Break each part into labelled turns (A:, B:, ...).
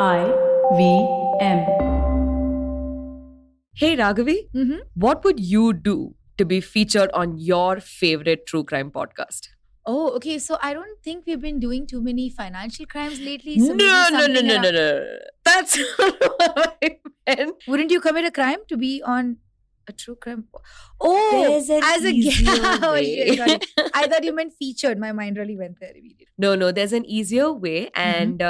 A: IVM.
B: Hey Raghavi, what would you do to be featured on your favorite true crime podcast?
C: Oh, okay. So I don't think we've been doing too many financial crimes lately.
B: No,
C: So maybe something around-
B: That's not what I meant.
C: Wouldn't you commit a crime to be on a true crime? Oh,
B: There's an
C: as a
B: easier
C: Oh,
B: way.
C: shit, sorry. I thought you meant featured. My mind really went there immediately.
B: No, there's an easier way. And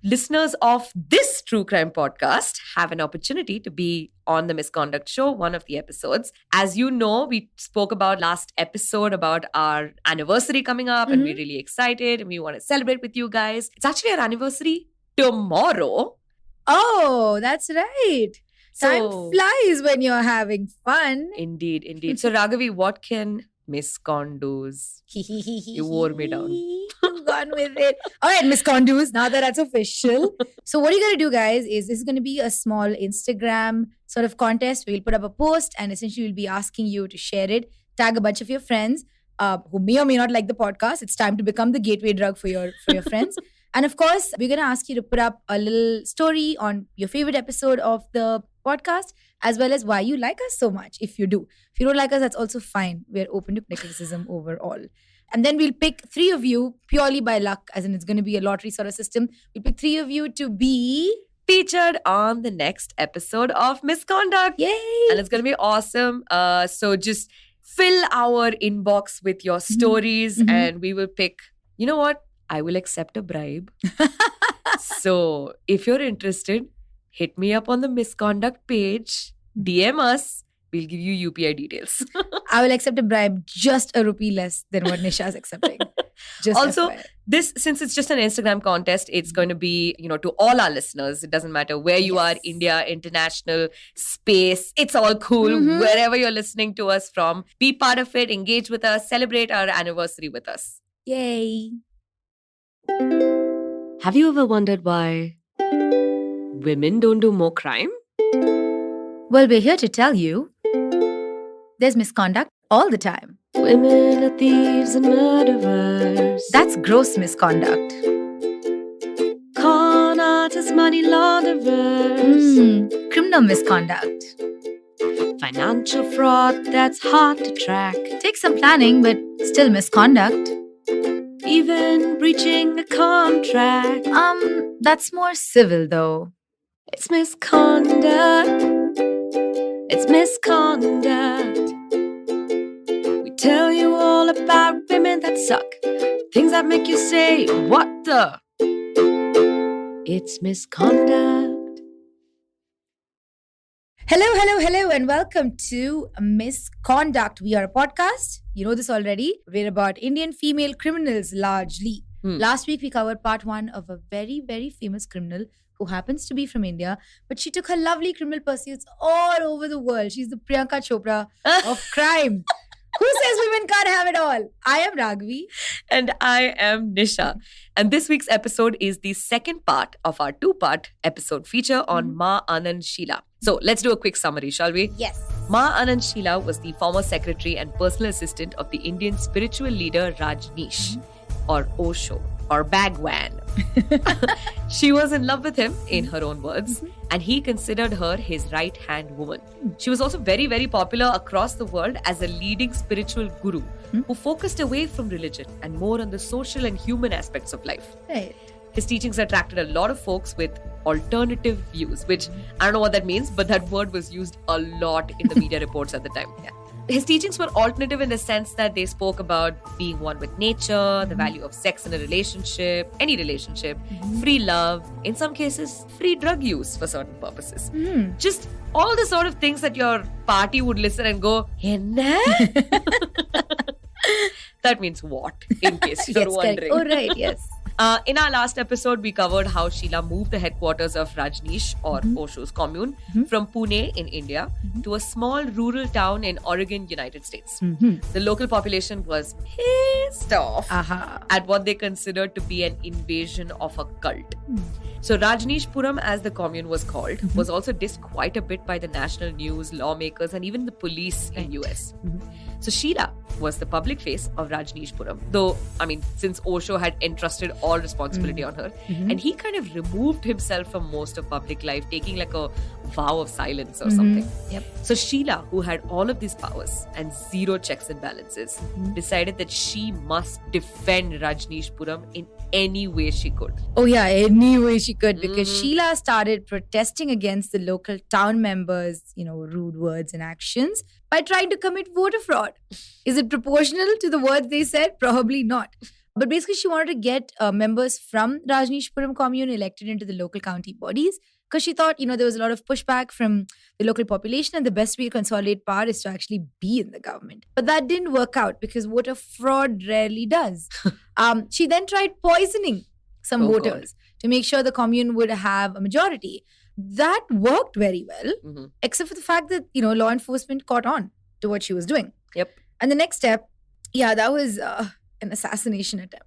B: listeners of this true crime podcast have an opportunity to be on the Misconduct Show, one of the episodes. As you know, we spoke about last episode about our anniversary coming up and we're really excited and we want to celebrate with you guys. It's actually our anniversary tomorrow.
C: Oh, that's right. Time
B: So-
C: flies when you're having fun.
B: Indeed. So Raghavi, what can miscondues? You wore me down.
C: You've gone with it. All right, Miss Condus, now that that's official. So what you're going to do, guys, is this is going to be a small Instagram sort of contest. We'll put up a post and essentially we'll be asking you to share it, tag a bunch of your friends who may or may not like the podcast. It's time to become the gateway drug for your friends. And of course, we're going to ask you to put up a little story on your favorite episode of the podcast, as well as why you like us so much, if you do. If you don't like us, that's also fine. We're open to criticism overall. And then we'll pick 3 of you purely by luck, as in it's going to be a lottery sort of system. We'll pick 3 of you to be...
B: Featured on the next episode of Misconduct.
C: Yay!
B: And it's going to be awesome. So just fill our inbox with your stories and we will pick, you know what? I will accept a bribe. So if you're interested, hit me up on the Misconduct page, DM us. We'll give you UPI details.
C: I will accept a bribe just a rupee less than what Nisha is accepting. Just
B: Also,
C: FYI.
B: this, since it's just an Instagram contest, it's going to be, to all our listeners. It doesn't matter where you are,
C: Yes.
B: India, international, space. It's all cool. Wherever you're listening to us from, be part of it, engage with us, celebrate our anniversary with us.
C: Yay.
B: Have you ever wondered why women don't do more crime?
C: Well, we're here to tell you there's misconduct all the time.
B: Women are thieves and murderers.
C: That's gross misconduct.
B: Con artists, money launderers.
C: Criminal misconduct.
B: Financial fraud that's hard to track.
C: Takes some planning, but still misconduct.
B: Even breaching a contract.
C: That's more civil though.
B: It's misconduct. It's misconduct. We tell you all about women that suck. Things that make you say, what the? It's misconduct.
C: Hello, and welcome to Misconduct. We are a podcast. You know this already. We're about Indian female criminals largely. Last week, we covered part 1 of a very, very famous criminal who happens to be from India, but she took her lovely criminal pursuits all over the world. She's the Priyanka Chopra of crime. Who says women can't have it all? I am Raghavi.
B: And I am Nisha. And this week's episode is the second part of our 2-part episode feature on Ma Anand Sheela. So let's do a quick summary, shall we?
C: Yes.
B: Ma Anand Sheela was the former secretary and personal assistant of the Indian spiritual leader Rajneesh, or Osho, or Bhagwan. She was in love with him, in her own words, and he considered her his right-hand woman. She was also very, very popular across the world as a leading spiritual guru who focused away from religion and more on the social and human aspects of life.
C: Right.
B: His teachings attracted a lot of folks with alternative views, which I don't know what that means, but that word was used a lot in the media reports at the time.
C: Yeah.
B: His teachings were alternative in the sense that they spoke about being one with nature, the value of sex in a relationship, any relationship, free love, in some cases, free drug use for certain purposes. Just all the sort of things that your party would listen and go, "Henna?" That means what, in case you're
C: Yes, correct.
B: wondering.
C: Oh, right, yes.
B: In our last episode, we covered how Sheela moved the headquarters of Rajneesh, or Osho's commune, from Pune in India to a small rural town in Oregon, United States. The local population was pissed off at what they considered to be an invasion of a cult. So Rajneeshpuram, as the commune was called, was also dissed quite a bit by the national news, lawmakers, and even the police in US. So Sheela was the public face of Rajneeshpuram. Though, I mean, since Osho had entrusted all responsibility on her, and he kind of removed himself from most of public life, taking like a vow of silence or something.
C: Yep.
B: So Sheela, who had all of these powers and zero checks and balances, decided that she must defend Rajneeshpuram in any way she could.
C: Oh yeah, any way she could, because Sheela started protesting against the local town members, rude words and actions by trying to commit voter fraud. Is it proportional to the words they said? Probably not. But basically, she wanted to get members from Rajneeshpuram commune elected into the local county bodies, because she thought, there was a lot of pushback from the local population, and the best way to consolidate power is to actually be in the government. But that didn't work out because voter fraud rarely does. She then tried poisoning some voters to make sure the commune would have a majority. That worked very well, except for the fact that, law enforcement caught on to what she was doing.
B: Yep.
C: And the next step, that was an assassination attempt.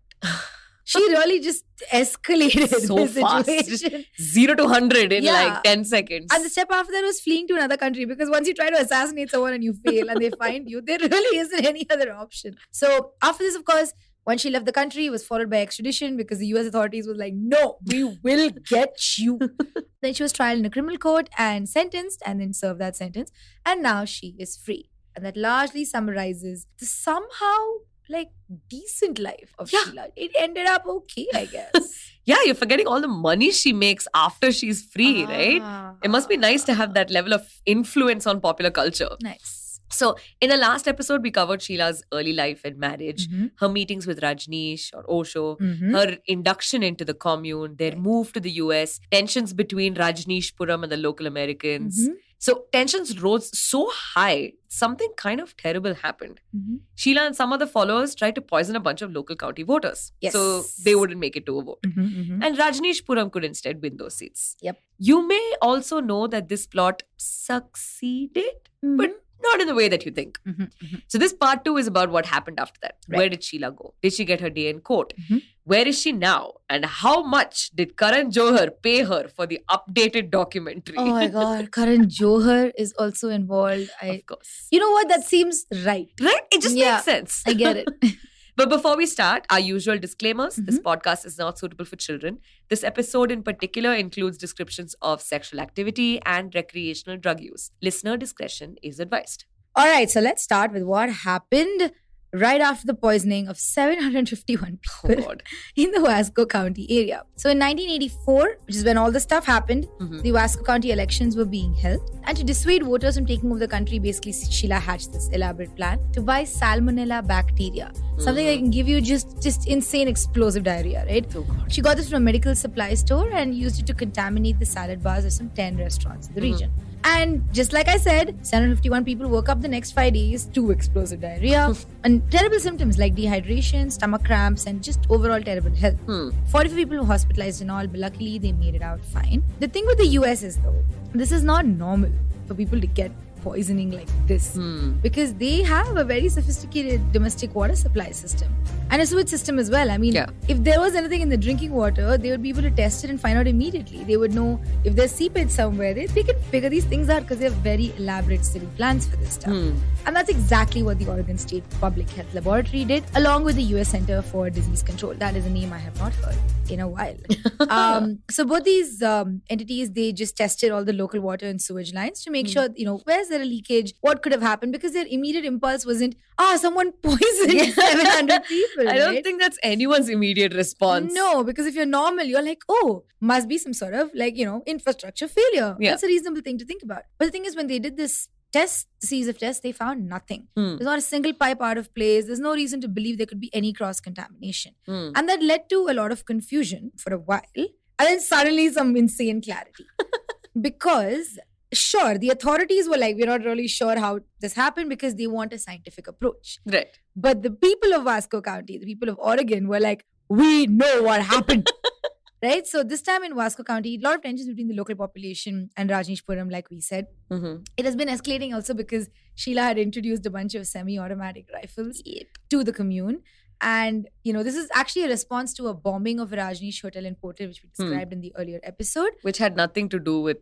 C: She really just escalated
B: so
C: the
B: fast.
C: situation.
B: Just 0 to 100 in like 10 seconds.
C: And the step after that was fleeing to another country, because once you try to assassinate someone and you fail and they find you, there really isn't any other option. So after this, of course, once she left the country, it was followed by extradition, because the US authorities were like, no, we will get you. Then she was tried in a criminal court and sentenced, and then served that sentence. And now she is free. And that largely summarizes the somehow decent life of Sheela. It ended up okay, I guess.
B: Yeah, you're forgetting all the money she makes after she's free, right? It must be nice to have that level of influence on popular culture.
C: Nice.
B: So, in the last episode, we covered Sheila's early life and marriage, her meetings with Rajneesh or Osho, her induction into the commune, their move to the US, tensions between Rajneeshpuram and the local Americans. So, tensions rose so high, something kind of terrible happened. Sheela and some other followers tried to poison a bunch of local county voters.
C: Yes.
B: So, they wouldn't make it to a vote. And Rajneeshpuram could instead win those seats.
C: Yep.
B: You may also know that this plot succeeded, but not in the way that you think. So this part 2 is about what happened after that.
C: Right.
B: Where did Sheela go? Did she get her day in court? Where is she now? And how much did Karan Johar pay her for the updated documentary?
C: Oh my God, Karan Johar is also involved.
B: Of course.
C: You know what? That seems right.
B: Right? It just makes sense.
C: I get it.
B: But before we start, our usual disclaimers. This podcast is not suitable for children. This episode in particular includes descriptions of sexual activity and recreational drug use. Listener discretion is advised.
C: All right, so let's start with what happened right after the poisoning of 751 people in the Wasco County area. So in 1984, which is when all the stuff happened, the Wasco County elections were being held. And to dissuade voters from taking over the country, basically Sheela hatched this elaborate plan to buy salmonella bacteria. Something that can give you just insane explosive diarrhea, right?
B: Oh God.
C: She got this from a medical supply store and used it to contaminate the salad bars of some 10 restaurants in the region. And just like I said, 751 people woke up the next 5 days to explosive diarrhea and terrible symptoms like dehydration, stomach cramps, and just overall terrible health. 45 people were hospitalized and all, but luckily they made it out fine. The thing with the US is, though, this is not normal for people to get poisoning like this, because they have a very sophisticated domestic water supply system and a sewage system as well. I mean, if there was anything in the drinking water, they would be able to test it and find out immediately. They would know if there's seepage somewhere. They can figure these things out because they have very elaborate city plans for this stuff. And that's exactly what the Oregon State Public Health Laboratory did, along with the US Center for Disease Control. That is a name I have not heard in a while. So both these entities, they just tested all the local water and sewage lines to make sure, where's there a leakage, what could have happened, because their immediate impulse wasn't, someone poisoned 700 people.
B: I don't think that's anyone's immediate response.
C: No, because if you're normal, you're like, must be some sort of infrastructure failure. That's a reasonable thing to think about. But the thing is, when they did this series of tests, they found nothing. There's not a single pipe out of place. There's no reason to believe there could be any cross-contamination. And that led to a lot of confusion for a while. And then suddenly some insane clarity. Because, sure, the authorities were like, we're not really sure how this happened because they want a scientific approach.
B: Right.
C: But the people of Wasco County, the people of Oregon were like, we know what happened. Right? So this time in Wasco County, a lot of tensions between the local population and Rajneeshpuram, like we said. It has been escalating also because Sheela had introduced a bunch of semi-automatic rifles to the commune. And, this is actually a response to a bombing of a Rajneesh hotel in Pune, which we described in the earlier episode.
B: Which had nothing to do with,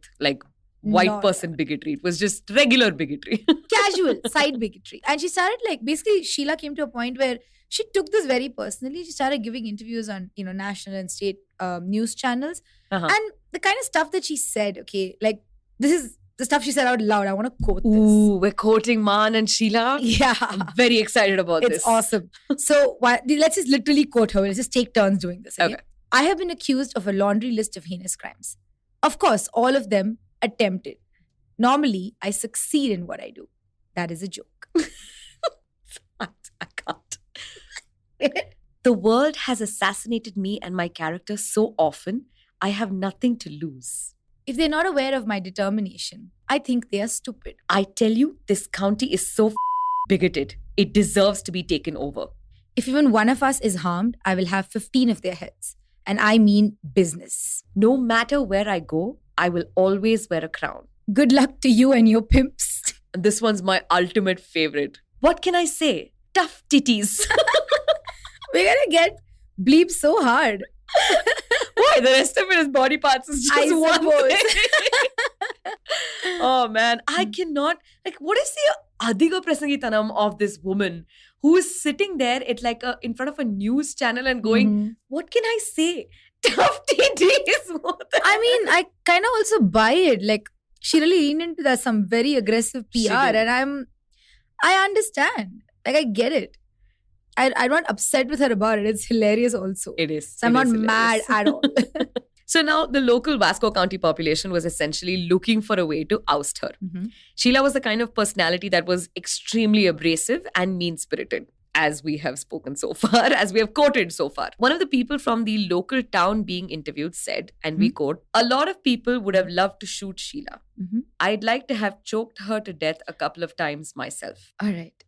B: white
C: Not
B: person bigotry. It was just regular bigotry.
C: casual side bigotry. And she started like, basically Sheila came to a point where she took this very personally. She started giving interviews on, national and state news channels.
B: Uh-huh.
C: And the kind of stuff that she said, okay, like this is the stuff she said out loud. I want to quote
B: Ooh, we're quoting Ma Anand Sheela.
C: this. Yeah.
B: I'm very excited about
C: It's
B: this.
C: awesome. So let's just literally quote her. Let's just take turns doing this. Okay?
B: Okay.
C: I have been accused of a laundry list of heinous crimes. Of course, all of them attempted. Normally, I succeed in what I do. That is a joke.
B: I can't. The world has assassinated me and my character so often, I have nothing to lose.
C: If they're not aware of my determination, I think they are stupid.
B: I tell you, this county is so bigoted. It deserves to be taken over.
C: If even one of us is harmed, I will have 15 of their heads. And I mean business.
B: No matter where I go, I will always wear a crown.
C: Good luck to you and your pimps.
B: And this one's my ultimate favorite. What can I say? Tough titties.
C: We're gonna get bleep so hard.
B: Why? The rest of it is body parts. Is just
C: I
B: one
C: suppose.
B: thing. Oh man, I cannot. Like, what is the Adhiga Prasangitanam of this woman who is sitting there at like in front of a news channel and going,
C: Mhm.
B: "What can I say? Tough titties."
C: I mean, I kind of also buy it. Like, she really leaned into that some very aggressive
B: She
C: PR,
B: did.
C: and I understand. Like, I get it. I'm not upset with her about it. It's hilarious also.
B: It is.
C: So I'm
B: It
C: not
B: is
C: mad
B: hilarious.
C: at all.
B: So now the local Vasco County population was essentially looking for a way to oust her.
C: Mhm.
B: Sheila was the kind of personality that was extremely abrasive and mean-spirited, as we have spoken so far, as we have quoted so far. One of the people from the local town being interviewed said, and we quote, "A lot of people would have loved to shoot Sheila.
C: Mhm.
B: I'd like to have choked her to death a couple of times myself."
C: All right.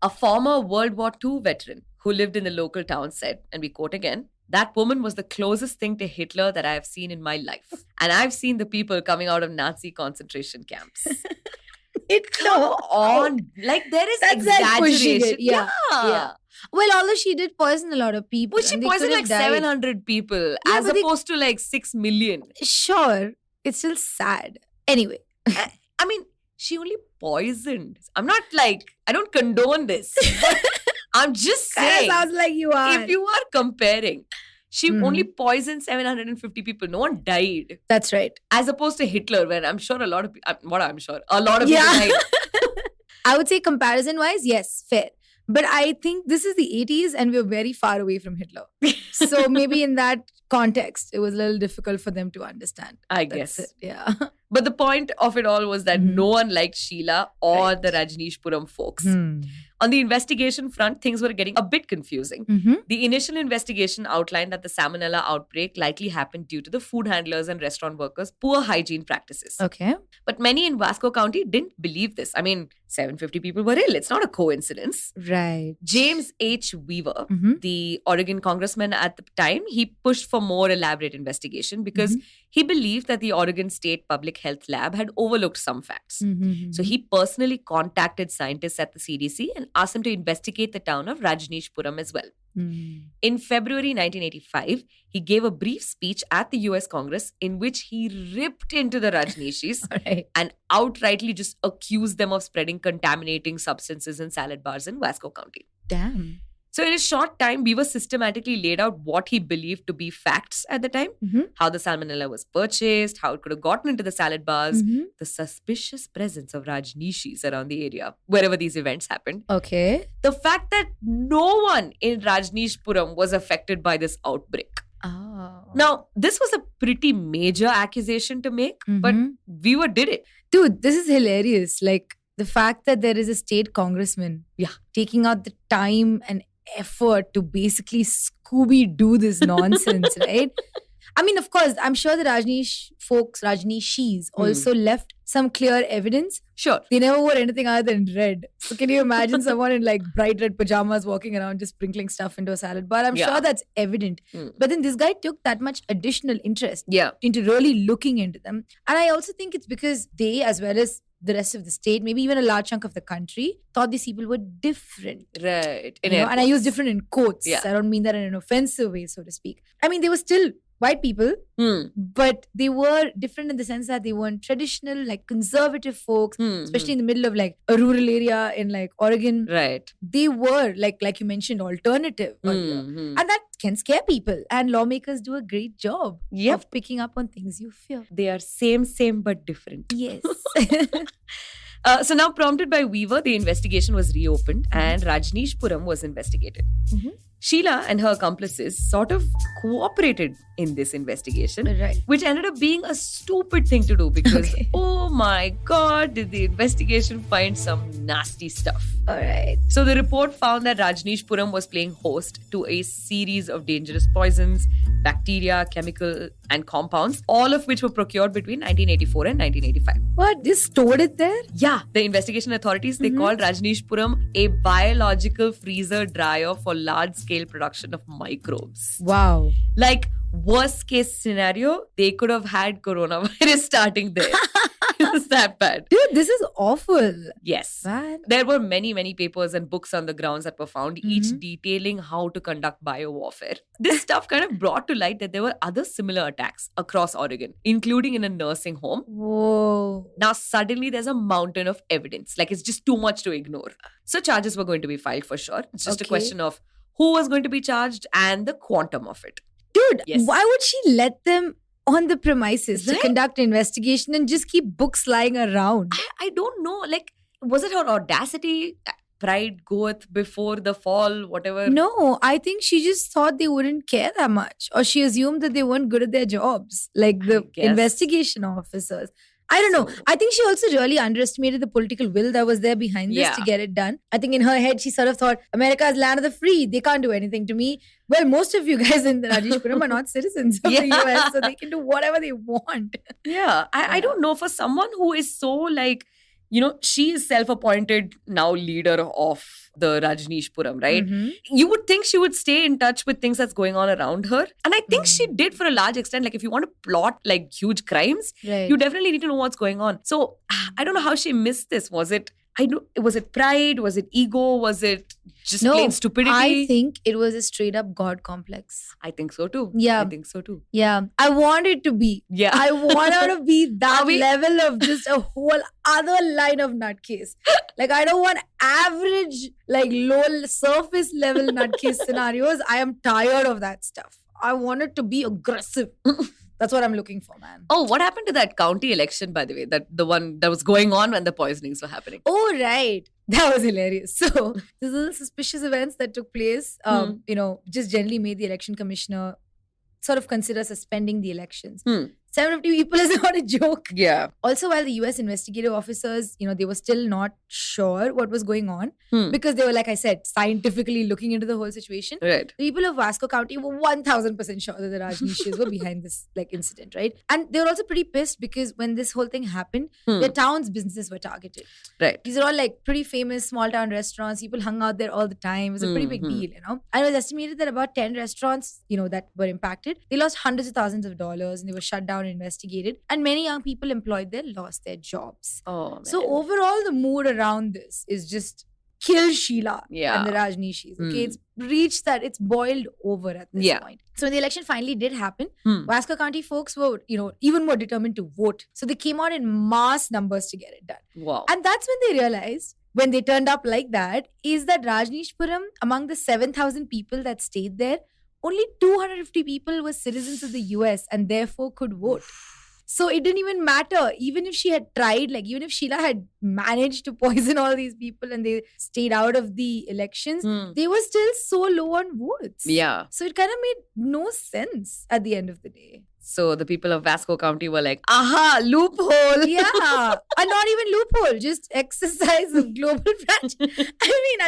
B: A former World War II veteran who lived in the local town said, and we quote again, "That woman was the closest thing to Hitler that I have seen in my life. And I've seen the people coming out of Nazi concentration camps." Come on. Like, there is
C: That's like pushing
B: exaggeration.
C: it. Yeah. Well, although she did poison a lot of people.
B: But she
C: and they
B: poisoned
C: could
B: like
C: have died.
B: 700 people
C: Yeah,
B: as
C: but they-
B: opposed to like 6 million.
C: Sure. It's still sad. Anyway.
B: I mean, she only poisoned. I'm not like, I don't condone this. But I'm just
C: Kinda
B: saying,
C: sounds like you are.
B: if you are comparing, she
C: Mhm.
B: only poisoned 750 people. No one died.
C: That's right.
B: As opposed to Hitler, where I'm sure a lot of people, a lot of
C: Yeah.
B: people died.
C: I would say comparison wise, yes, fair. But I think this is the 80s and we're very far away from Hitler. So maybe in that context, it was a little difficult for them to understand.
B: I
C: That's
B: guess.
C: it. Yeah.
B: But the point of it all was that
C: Mhm.
B: no one liked Sheila or
C: Right.
B: the Rajneeshpuram folks.
C: Hmm.
B: On the investigation front, things were getting a bit confusing.
C: Mhm.
B: The initial investigation outlined that the salmonella outbreak likely happened due to the food handlers and restaurant workers' poor hygiene practices.
C: Okay.
B: But many in Vasco County didn't believe this. I mean, 750 people were ill. It's not a coincidence.
C: Right.
B: James H. Weaver,
C: Mhm.
B: the Oregon congressman at the time, he pushed for more elaborate investigation because
C: Mhm.
B: he believed that the Oregon State Public Health Lab had overlooked some facts.
C: Mhm.
B: So he personally contacted scientists at the CDC and asked them to investigate the town of Rajneeshpuram as well.
C: Mhm.
B: In February 1985, he gave a brief speech at the US Congress in which he ripped into the Rajneeshis
C: All right.
B: and outrightly just accused them of spreading contaminating substances in salad bars in Vasco County.
C: Damn.
B: So in a short time, Weaver systematically laid out what he believed to be facts at the time,
C: Mhm.
B: how the salmonella was purchased, how it could have gotten into the salad bars,
C: Mhm.
B: the suspicious presence of Rajneeshis around the area, wherever these events happened.
C: Okay.
B: The fact that no one in Rajneeshpuram was affected by this outbreak.
C: Oh.
B: Now, this was a pretty major accusation to make, but
C: Mhm.
B: Weaver did it.
C: Dude, this is hilarious. Like the fact that there is a state congressman taking out the time and effort to basically Scooby-Doo this nonsense, right? I mean, of course, I'm sure the Rajneeshis also left some clear evidence.
B: Sure.
C: They never wore anything other than red. So can you imagine someone in like bright red pajamas walking around just sprinkling stuff into a salad bar? I'm
B: Yeah.
C: sure that's evident.
B: Mm.
C: But then this guy took that much additional interest
B: Yeah.
C: into really looking into them. And I also think it's because they, as well as the rest of the state, maybe even a large chunk of the country, thought these people were different.
B: Right.
C: You know? And I use different in quotes.
B: Yeah.
C: I don't mean that in an offensive way, so to speak. I mean, they were still white people,
B: Hmm.
C: but they were different in the sense that they weren't traditional, like conservative folks, especially in the middle of like a rural area in like Oregon.
B: Right.
C: They were like you mentioned, alternative earlier.
B: Hmm.
C: And that can scare people. And lawmakers do a great job
B: Yep.
C: of picking up on things you fear.
B: They are same but different.
C: Yes.
B: So now, prompted by Weaver, the investigation was reopened and Rajneeshpuram was investigated.
C: Mhm.
B: Sheela and her accomplices sort of cooperated in this investigation,
C: Right.
B: which ended up being a stupid thing to do because,
C: Okay.
B: oh my God, did the investigation find some nasty stuff.
C: All right.
B: So the report found that Rajneeshpuram was playing host to a series of dangerous poisons, bacteria, chemical and compounds, all of which were procured between 1984 and 1985.
C: What? Just stored it there?
B: Yeah, the investigation authorities, they called Rajneeshpuram a biological freezer dryer for large-scale production of microbes.
C: Wow.
B: Like, worst case scenario, they could have had coronavirus starting there. It's that bad.
C: Dude, this is awful.
B: Yes.
C: Man.
B: There were many papers and books on the grounds that were found, each detailing how to conduct biowarfare. This stuff kind of brought to light that there were other similar attacks across Oregon, including in a nursing home.
C: Whoa.
B: Now, suddenly there's a mountain of evidence. Like, it's just too much to ignore. So, charges were going to be filed for sure. It's just a
C: Okay.
B: question of who was going to be charged and the quantum of it.
C: Dude,
B: Yes.
C: why would she let them on the premises to
B: Right?
C: conduct an investigation and just keep books lying around?
B: I don't know. Like, was it her audacity? Pride goeth before the fall, whatever.
C: No, I think she just thought they wouldn't care that much. Or she assumed that they weren't good at their jobs, like the
B: guess.
C: investigation officers. I don't know.
B: So-
C: I think she also really underestimated the political will that was there behind this
B: Yeah.
C: to get it done. I think in her head, she sort of thought, America is land of the free. They can't do anything to me. Well, most of you guys in the Rajneeshpuram are not citizens of the
B: Yeah.
C: US, so they can do whatever they want.
B: Yeah. I don't know. For someone who is so like, she is self-appointed now leader of the Rajneeshpuram, right?
C: Mhm.
B: You would think she would stay in touch with things that's going on around her. And I think she did for a large extent. Like, if you want to plot like huge crimes,
C: Right.
B: you definitely need to know what's going on. So I don't know how she missed this. Was it pride? Was it ego? Was it just plain stupidity?
C: I think it was a straight up God complex.
B: I think so too.
C: Yeah.
B: I think so too.
C: Yeah. I want it to be.
B: Yeah.
C: I want her to be that
B: Are we-
C: level of just a whole other line of nutcase. Like, I don't want average, like low surface level nutcase scenarios. I am tired of that stuff. I want it to be aggressive. That's what I'm looking for, man.
B: Oh, what happened to that county election, by the way? The one that was going on when the poisonings were happening.
C: Oh, right. That was hilarious. So, these little suspicious events that took place, just generally made the election commissioner sort of consider suspending the elections. 750 people is not a joke.
B: Yeah.
C: Also, while the US investigative officers, they were still not sure what was going on because they were, like I said, scientifically looking into the whole situation.
B: Right.
C: The people of Vasco County were 1000% sure that the Rajneeshs were behind this incident, right? And they were also pretty pissed because when this whole thing happened, their town's businesses were targeted.
B: Right.
C: These are all like pretty famous small town restaurants. People hung out there all the time. It was a pretty big deal, And it was estimated that about 10 restaurants, that were impacted, they lost hundreds of thousands of dollars and they were shut down and investigated. And many young people employed there lost their jobs.
B: Oh, man.
C: So overall, the mood around this is just kill Sheela
B: Yeah.
C: and the Rajneeshis. Okay, it's reached that, it's boiled over at this point. So when the election finally did happen, Vasco County folks were, even more determined to vote. So they came out in mass numbers to get it done.
B: Wow.
C: And that's when they realized, when they turned up like that, is that Rajneeshpuram, among the 7,000 people that stayed there, only 250 people were citizens of the US and therefore could vote. So it didn't even matter. Even if she had tried, even if Sheela had managed to poison all these people and they stayed out of the elections, they were still so low on votes.
B: Yeah.
C: So it kind of made no sense at the end of the day.
B: So the people of Vasco County were like, aha, loophole.
C: Yeah. And not even loophole, just exercise of global franchise.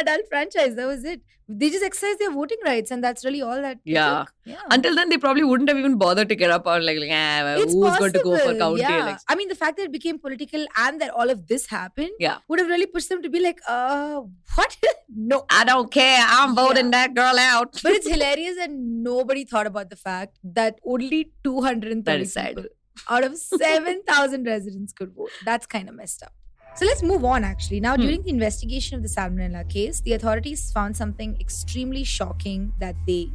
C: Adult franchise. That was it. They just exercised their voting rights, and that's really all that.
B: Yeah.
C: Took. Yeah.
B: Until then, they probably wouldn't have even bothered to get up on
C: It's
B: who's going to go for
C: possible,
B: county
C: yeah.
B: election.
C: The fact that it became political and that all of this happened would have really pushed them to be like, what? No.
B: I don't care. I'm voting that girl out.
C: But it's hilarious that nobody thought about the fact that only 230
B: That is sad.
C: people out of 7,000 residents could vote. That's kind of messed up. So let's move on actually. Now, during the investigation of the Salmonella case, the authorities found something extremely shocking that they,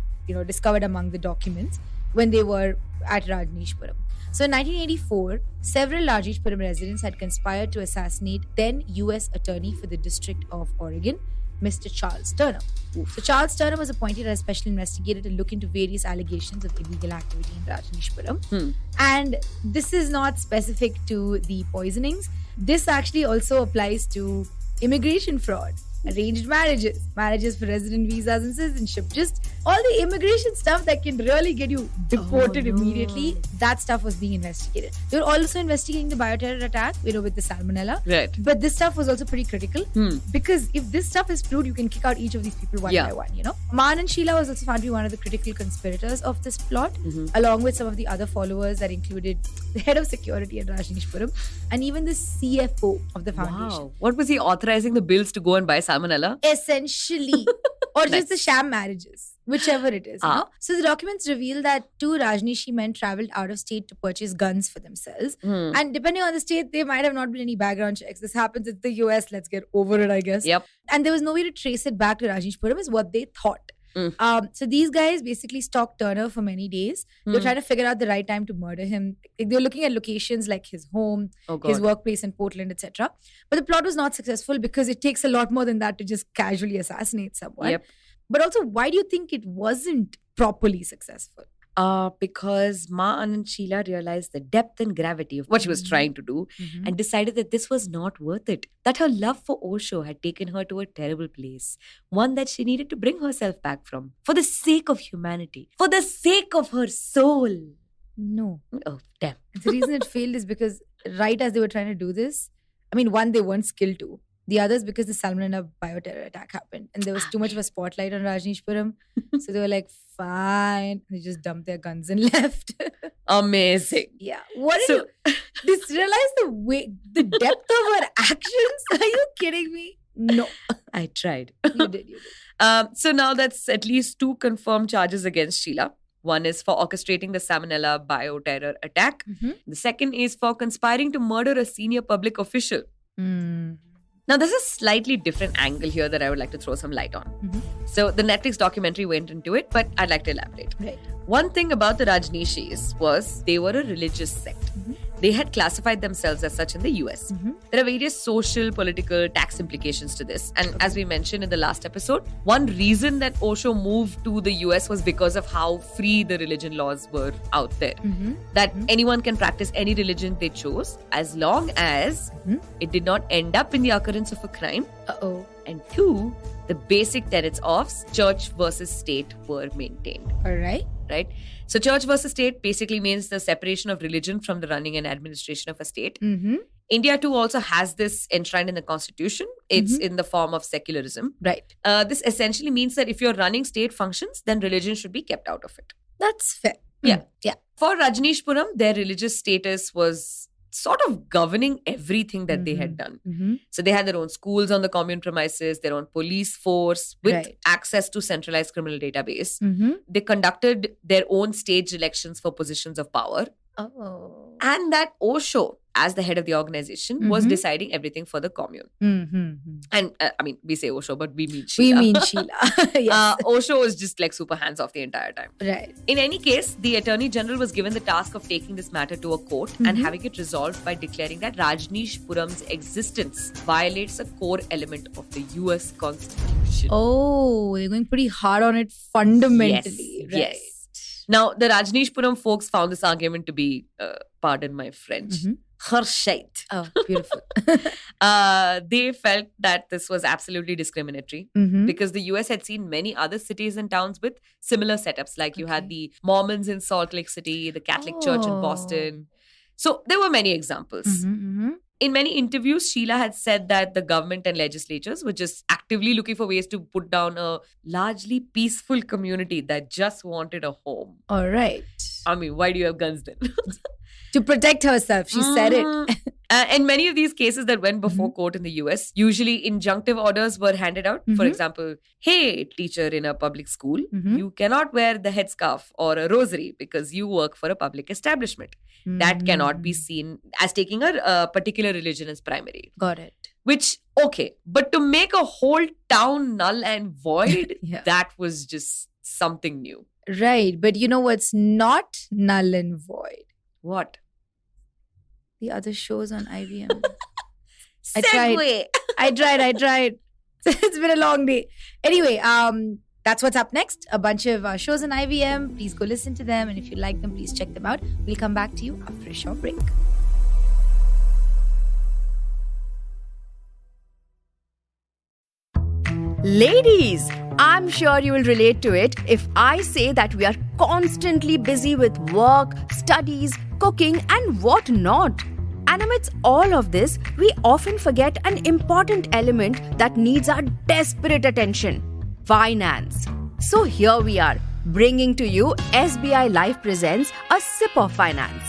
C: discovered among the documents. when they were at Rajneeshpuram. So in 1984, several Rajneeshpuram residents had conspired to assassinate then US Attorney for the District of Oregon, Mr. Charles Turner. So Charles Turner was appointed as special investigator to look into various allegations of illegal activity in Rajneeshpuram. And this is not specific to the poisonings. This actually also applies to immigration fraud, arranged marriages, marriages for resident visas and citizenship, just all the immigration stuff that can really get you deported immediately. That stuff was being investigated. They were also investigating the bioterror attack, with the salmonella.
B: Right.
C: But this stuff was also pretty critical because if this stuff is proved, you can kick out each of these people one by one, Ma Anand Sheela was also found to be one of the critical conspirators of this plot, along with some of the other followers that included the head of security at Rajneeshpuram and even the CFO of the foundation.
B: Wow. What was he authorizing the bills to go and buy salmonella?
C: Essentially. Or just the sham marriages, whichever it is. So the documents reveal that 2 Rajneeshi men traveled out of state to purchase guns for themselves. And depending on the state, there might have not been any background checks. This happens in the US. Let's get over it, I guess.
B: Yep.
C: And there was no way to trace it back to Rajneeshpuram is what they thought. So these guys basically stalked Turner for many days. They were trying to figure out the right time to murder him. They were looking at locations like his home, his workplace in Portland, etc. But the plot was not successful because it takes a lot more than that to just casually assassinate someone.
B: Yep.
C: But also, why do you think it wasn't properly successful?
B: Because Ma Anand Sheela realized the depth and gravity of what she was trying to do and decided that this was not worth it. That her love for Osho had taken her to a terrible place. One that she needed to bring herself back from. For the sake of humanity. For the sake of her soul.
C: No.
B: Oh, damn.
C: The reason it failed is because right as they were trying to do this, one, they weren't skilled to. The other is because the salmonella bioterror attack happened and there was too much of a spotlight on Rajneeshpuram. So they were like, fine. They just dumped their guns and left.
B: Amazing.
C: Yeah. What did you realize the depth of her actions? Are you kidding me? No.
B: I tried.
C: You did.
B: So now that's at least 2 confirmed charges against Sheela. One is for orchestrating the salmonella bioterror attack. The second is for conspiring to murder a senior public official. Now, there's a slightly different angle here that I would like to throw some light on. So, the Netflix documentary went into it, but I'd like to elaborate.
C: Right.
B: One thing about the Rajneeshis was they were a religious sect. They had classified themselves as such in the US. There are various social, political, tax implications to this. And as we mentioned in the last episode, one reason that Osho moved to the US was because of how free the religion laws were out there. That anyone can practice any religion they chose as long as it did not end up in the occurrence of a crime. And 2, the basic tenets of church versus state were maintained.
C: All right.
B: Right? So church versus state basically means the separation of religion from the running and administration of a state. India too also has this enshrined in the constitution. It's in the form of secularism.
C: Right.
B: This essentially means that if you're running state functions, then religion should be kept out of it.
C: That's fair.
B: Yeah.
C: Yeah.
B: For Rajneeshpuram, their religious status was sort of governing everything that they had done. So they had their own schools on the commune premises, their own police force with access to centralized criminal database. They conducted their own staged elections for positions of power. And that Osho, as the head of the organization, was deciding everything for the commune. And we say Osho, but we mean Sheela.
C: We mean Sheela. Yes.
B: Osho was just like super hands off the entire time.
C: Right.
B: In any case, the Attorney General was given the task of taking this matter to a court and having it resolved by declaring that Rajneeshpuram's existence violates a core element of the US Constitution.
C: Oh, they're going pretty hard on it fundamentally.
B: Yes. Right. Now, the Rajneeshpuram folks found this argument to be, pardon my French, Harshite.
C: Oh, beautiful.
B: They felt that this was absolutely discriminatory because the US had seen many other cities and towns with similar setups. Like you had the Mormons in Salt Lake City, the Catholic Church in Boston. So there were many examples. In many interviews, Sheela had said that the government and legislatures were just actively looking for ways to put down a largely peaceful community that just wanted a home.
C: All right.
B: Why do you have guns then?
C: To protect herself. She said it.
B: And many of these cases that went before court in the US, usually injunctive orders were handed out. For example, hey, teacher in a public school, you cannot wear the headscarf or a rosary because you work for a public establishment. That cannot be seen as taking a particular religion as primary.
C: Got it.
B: Which, okay, but to make a whole town null and void, that was just something new.
C: Right. But you know what's not null and void?
B: What?
C: The other shows on IVM.
B: Segue.
C: I tried. It's been a long day. Anyway, that's what's up next. A bunch of shows on IVM. Please go listen to them. And if you like them, please check them out. We'll come back to you after a short break.
A: Ladies, I'm sure you will relate to it if I say that we are constantly busy with work, studies, cooking, and what not. And amidst all of this, we often forget an important element that needs our desperate attention: finance. So here we are, bringing to you SBI Life Presents A Sip of Finance,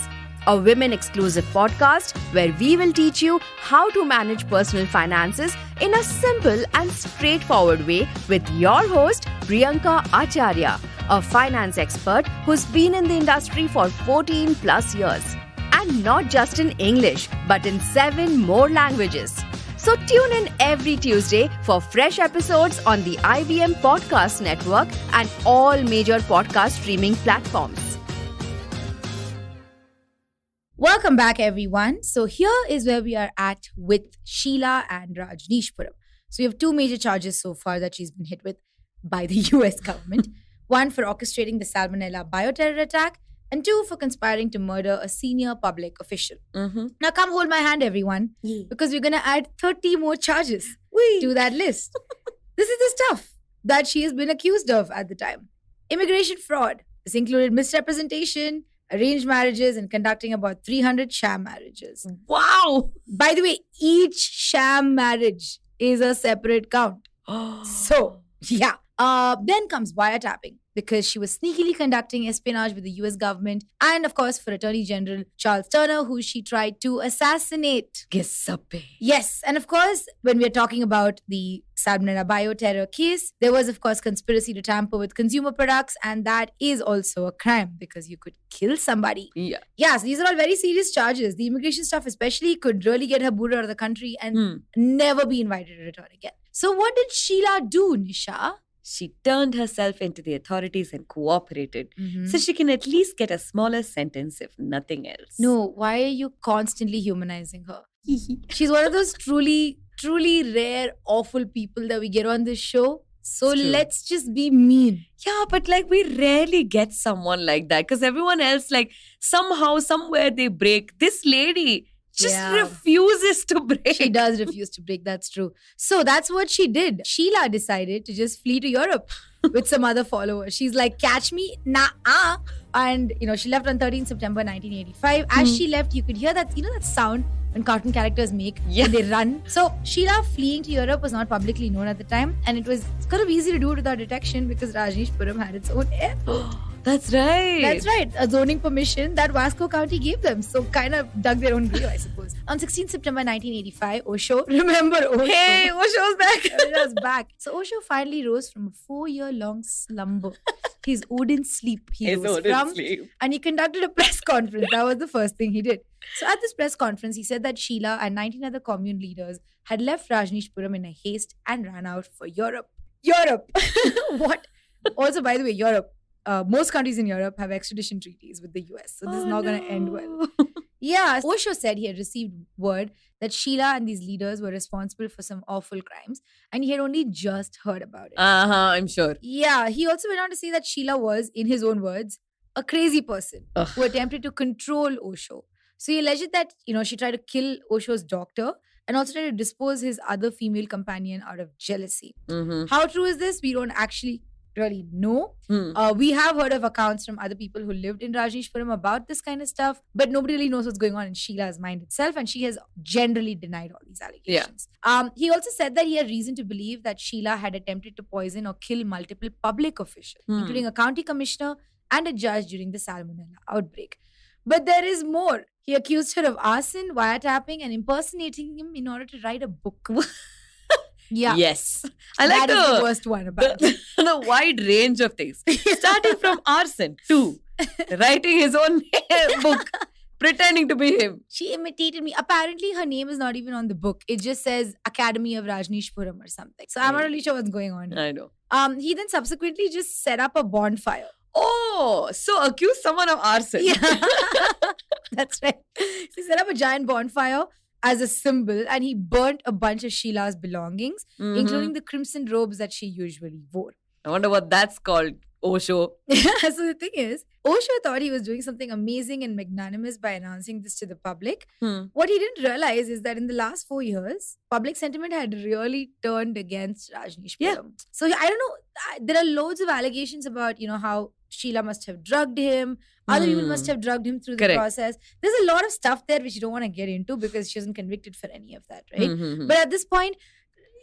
A: a women-exclusive podcast where we will teach you how to manage personal finances in a simple and straightforward way with your host, Priyanka Acharya, a finance expert who's been in the industry for 14 plus years. And not just in English, but in 7 more languages. So tune in every Tuesday for fresh episodes on the IVM Podcast Network and all major podcast streaming platforms.
C: Welcome back, everyone. So here is where we are at with Sheela and Rajneeshpuram. So we have 2 major charges so far that she's been hit with by the US government. One for orchestrating the Salmonella bioterror attack, and 2 for conspiring to murder a senior public official. Now come hold my hand, everyone, because we're going to add 30 more charges to that list. This is the stuff that she has been accused of at the time. Immigration fraud. This included misrepresentation, arranged marriages, and conducting about 300 sham marriages.
B: Wow.
C: By the way, each sham marriage is a separate count. So, yeah. Then comes wiretapping, because she was sneakily conducting espionage with the US government, and of course for Attorney General Charles Turner, who she tried to assassinate. Yes, and of course when we are talking about the Salmonella bioterror case, there was of course conspiracy to tamper with consumer products, and that is also a crime because you could kill somebody. Yeah, so these are all very serious charges. The immigration stuff especially could really get her booted out of the country and never be invited to return again. So what did Sheela do, Nisha?
B: She turned herself into the authorities and cooperated, so she can at least get a smaller sentence if nothing else.
C: No, why are you constantly humanizing her? She's one of those truly rare, awful people that we get on this show. So let's just be mean.
B: Yeah, but like we rarely get someone like that because everyone else, like somehow, somewhere they break. This lady just refuses to break.
C: She does refuse to break, that's true. So that's what she did. Sheela decided to just flee to Europe with some other followers. She's like, catch me, nah-ah. And, she left on 13 September 1985. As she left, you could hear that, that sound when cartoon characters make when they run. So Sheela fleeing to Europe was not publicly known at the time. And it's kind of easy to do it without detection because Rajneeshpuram had its own airport.
B: That's right.
C: A zoning permission that Vasco County gave them. So kind of dug their own grave, I suppose. On 16 September 1985, Osho, remember Osho?
B: Hey, Osho's back.
C: Osho's back. So Osho finally rose from a 4-year-long slumber. His Odin sleep and he conducted a press conference. That was the first thing he did. So at this press conference, he said that Sheela and 19 other commune leaders had left Rajneeshpuram in a haste and ran out for Europe. What? Also, by the way, Europe. Most countries in Europe have extradition treaties with the US. So this is not going to end well. Yeah, Osho said he had received word that Sheela and these leaders were responsible for some awful crimes. And he had only just heard about it.
B: I'm sure.
C: Yeah, he also went on to say that Sheela was, in his own words, a crazy person who attempted to control Osho. So he alleged that, she tried to kill Osho's doctor and also tried to dispose his other female companion out of jealousy. How true is this? We don't actually really know. We have heard of accounts from other people who lived in Rajneeshpuram about this kind of stuff, but nobody really knows what's going on in Sheela's mind itself, and she has generally denied all these allegations. He also said that he had reason to believe that Sheela had attempted to poison or kill multiple public officials, including a county commissioner and a judge during the Salmonella outbreak. But there is more. He accused her of arson, wiretapping, and impersonating him in order to write a book. Yeah.
B: Yes. I like
C: that is the worst one about it.
B: The wide range of things. Starting from arson to writing his own book, pretending to be him.
C: She imitated me. Apparently, her name is not even on the book. It just says Academy of Rajneeshpuram or something. So I'm not really sure what's going on here.
B: I know.
C: He then subsequently just set up a bonfire
B: Oh, so accuse someone of arson.
C: Yeah, that's right. So he set up a giant bonfire as a symbol and he burnt a bunch of Sheila's belongings,
B: Mhm.
C: including the crimson robes that she usually wore.
B: I wonder what that's called, Osho.
C: So the thing is, Osho thought he was doing something amazing and magnanimous by announcing this to the public. What he didn't realize is that in the last 4 years, public sentiment had really turned against Rajneeshpuram.
B: Yeah.
C: So I don't know. There are loads of allegations about, how Sheila must have drugged him. Other people must have drugged him through the
B: Correct.
C: process. There's a lot of stuff there which you don't want to get into because she wasn't convicted for any of that, right?
B: Mhm.
C: But at this point,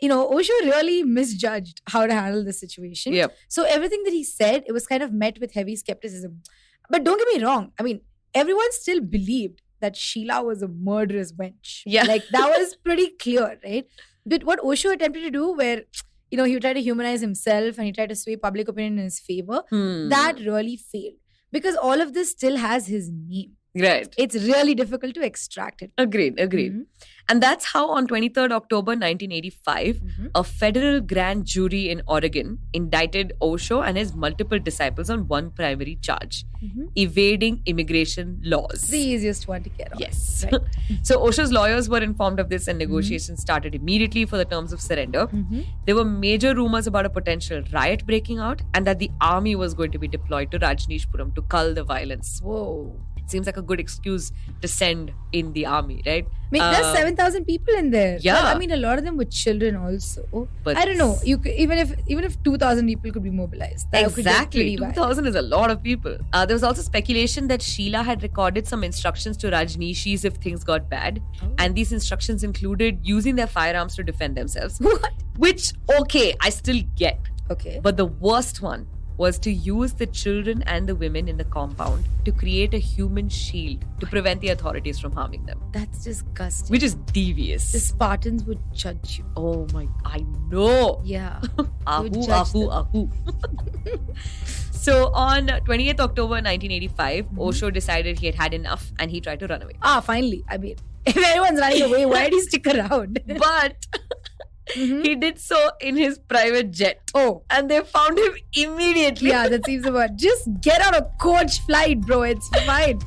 C: Osho really misjudged how to handle the situation.
B: Yep.
C: So everything that he said, it was kind of met with heavy skepticism. But don't get me wrong. I mean, everyone still believed that Sheila was a murderous wench.
B: Yeah.
C: Like, that was pretty clear, right? But what Osho attempted to do, where, he would try to humanize himself and he tried to sway public opinion in his favor, that really failed. Because all of this still has his name.
B: Right.
C: It's really difficult to extract it.
B: Agreed.
C: Mhm.
B: And that's how on 23rd October 1985,
C: Mhm.
B: a federal grand jury in Oregon indicted Osho and his multiple disciples on one primary charge,
C: Mhm.
B: evading immigration laws.
C: It's the easiest one to get on.
B: Yes.
C: Right.
B: So Osho's lawyers were informed of this and negotiations started immediately for the terms of surrender.
C: Mhm.
B: There were major rumors about a potential riot breaking out and that the army was going to be deployed to Rajneeshpuram to cull the violence.
C: Whoa.
B: It seems like a good excuse to send in the army, right?
C: I mean, there's 7,000 people in there.
B: Yeah.
C: Well, I mean, a lot of them were children also.
B: But
C: I don't know. You could, even if 2,000 people could be mobilized, that could get
B: Exactly.
C: pretty bad.
B: 2,000 is a lot of people. There was also speculation that Sheila had recorded some instructions to Rajneeshis if things got bad.
C: Oh.
B: And these instructions included using their firearms to defend themselves.
C: What?
B: Which, okay, I still get.
C: Okay.
B: But the worst one was to use the children and the women in the compound to create a human shield to prevent the authorities from harming them.
C: That's disgusting.
B: Which is devious.
C: The Spartans would judge you.
B: Oh my, I know.
C: Yeah.
B: Ahu,
C: judge
B: ahu,
C: them.
B: ahu. So on 28th October 1985,
C: Mm-hmm.
B: Osho decided he had had enough and he tried to run away.
C: Finally. I mean, if everyone's running away, why did he stick around?
B: But
C: Mhm.
B: he did so in his private jet.
C: Oh.
B: And they found him immediately.
C: Yeah, that seems about. Just get on a coach flight, bro. It's fine.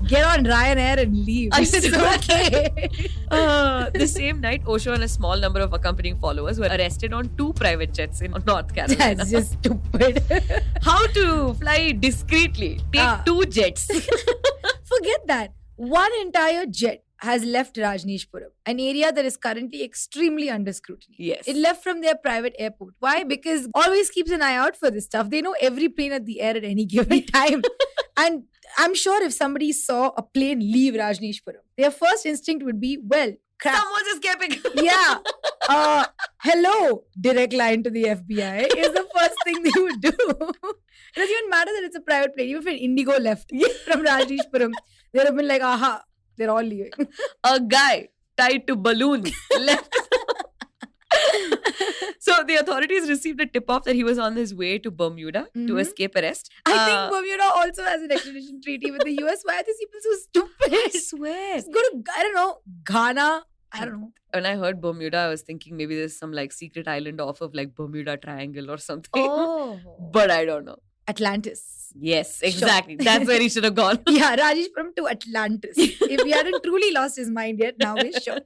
C: Get on Ryanair and leave.
B: I
C: It's
B: swear.
C: okay.
B: The same night, Osho and a small number of accompanying followers were arrested on 2 private jets in North Carolina.
C: That's just stupid.
B: How to fly discreetly. Take 2 jets.
C: Forget that. One entire jet has left Rajneeshpuram, an area that is currently extremely under scrutiny.
B: Yes.
C: It left from their private airport. Why? Because always keeps an eye out for this stuff. They know every plane at the air at any given time. And I'm sure if somebody saw a plane leave Rajneeshpuram, their first instinct would be, well, crap.
B: Someone's escaping.
C: Yeah. Hello, direct line to the FBI is the first thing they would do. It doesn't even matter that it's a private plane. Even if an Indigo left from Rajneeshpuram, they'd have been like, aha, they're all leaving.
B: A guy tied to balloons left. So the authorities received a tip-off that he was on his way to Bermuda to
C: Mhm.
B: escape arrest.
C: I think Bermuda also has an extradition treaty with the US. Why are these people so stupid?
B: I swear.
C: Just go to, I don't know, Ghana. I don't know.
B: When I heard Bermuda, I was thinking maybe there's some like secret island off of like Bermuda Triangle or something.
C: Oh.
B: But I don't know.
C: Atlantis.
B: Yes,
C: Sure.
B: exactly. That's where he should have gone.
C: Yeah, Rajneeshpuram to Atlantis. If he hadn't truly lost his mind yet, now we're sure.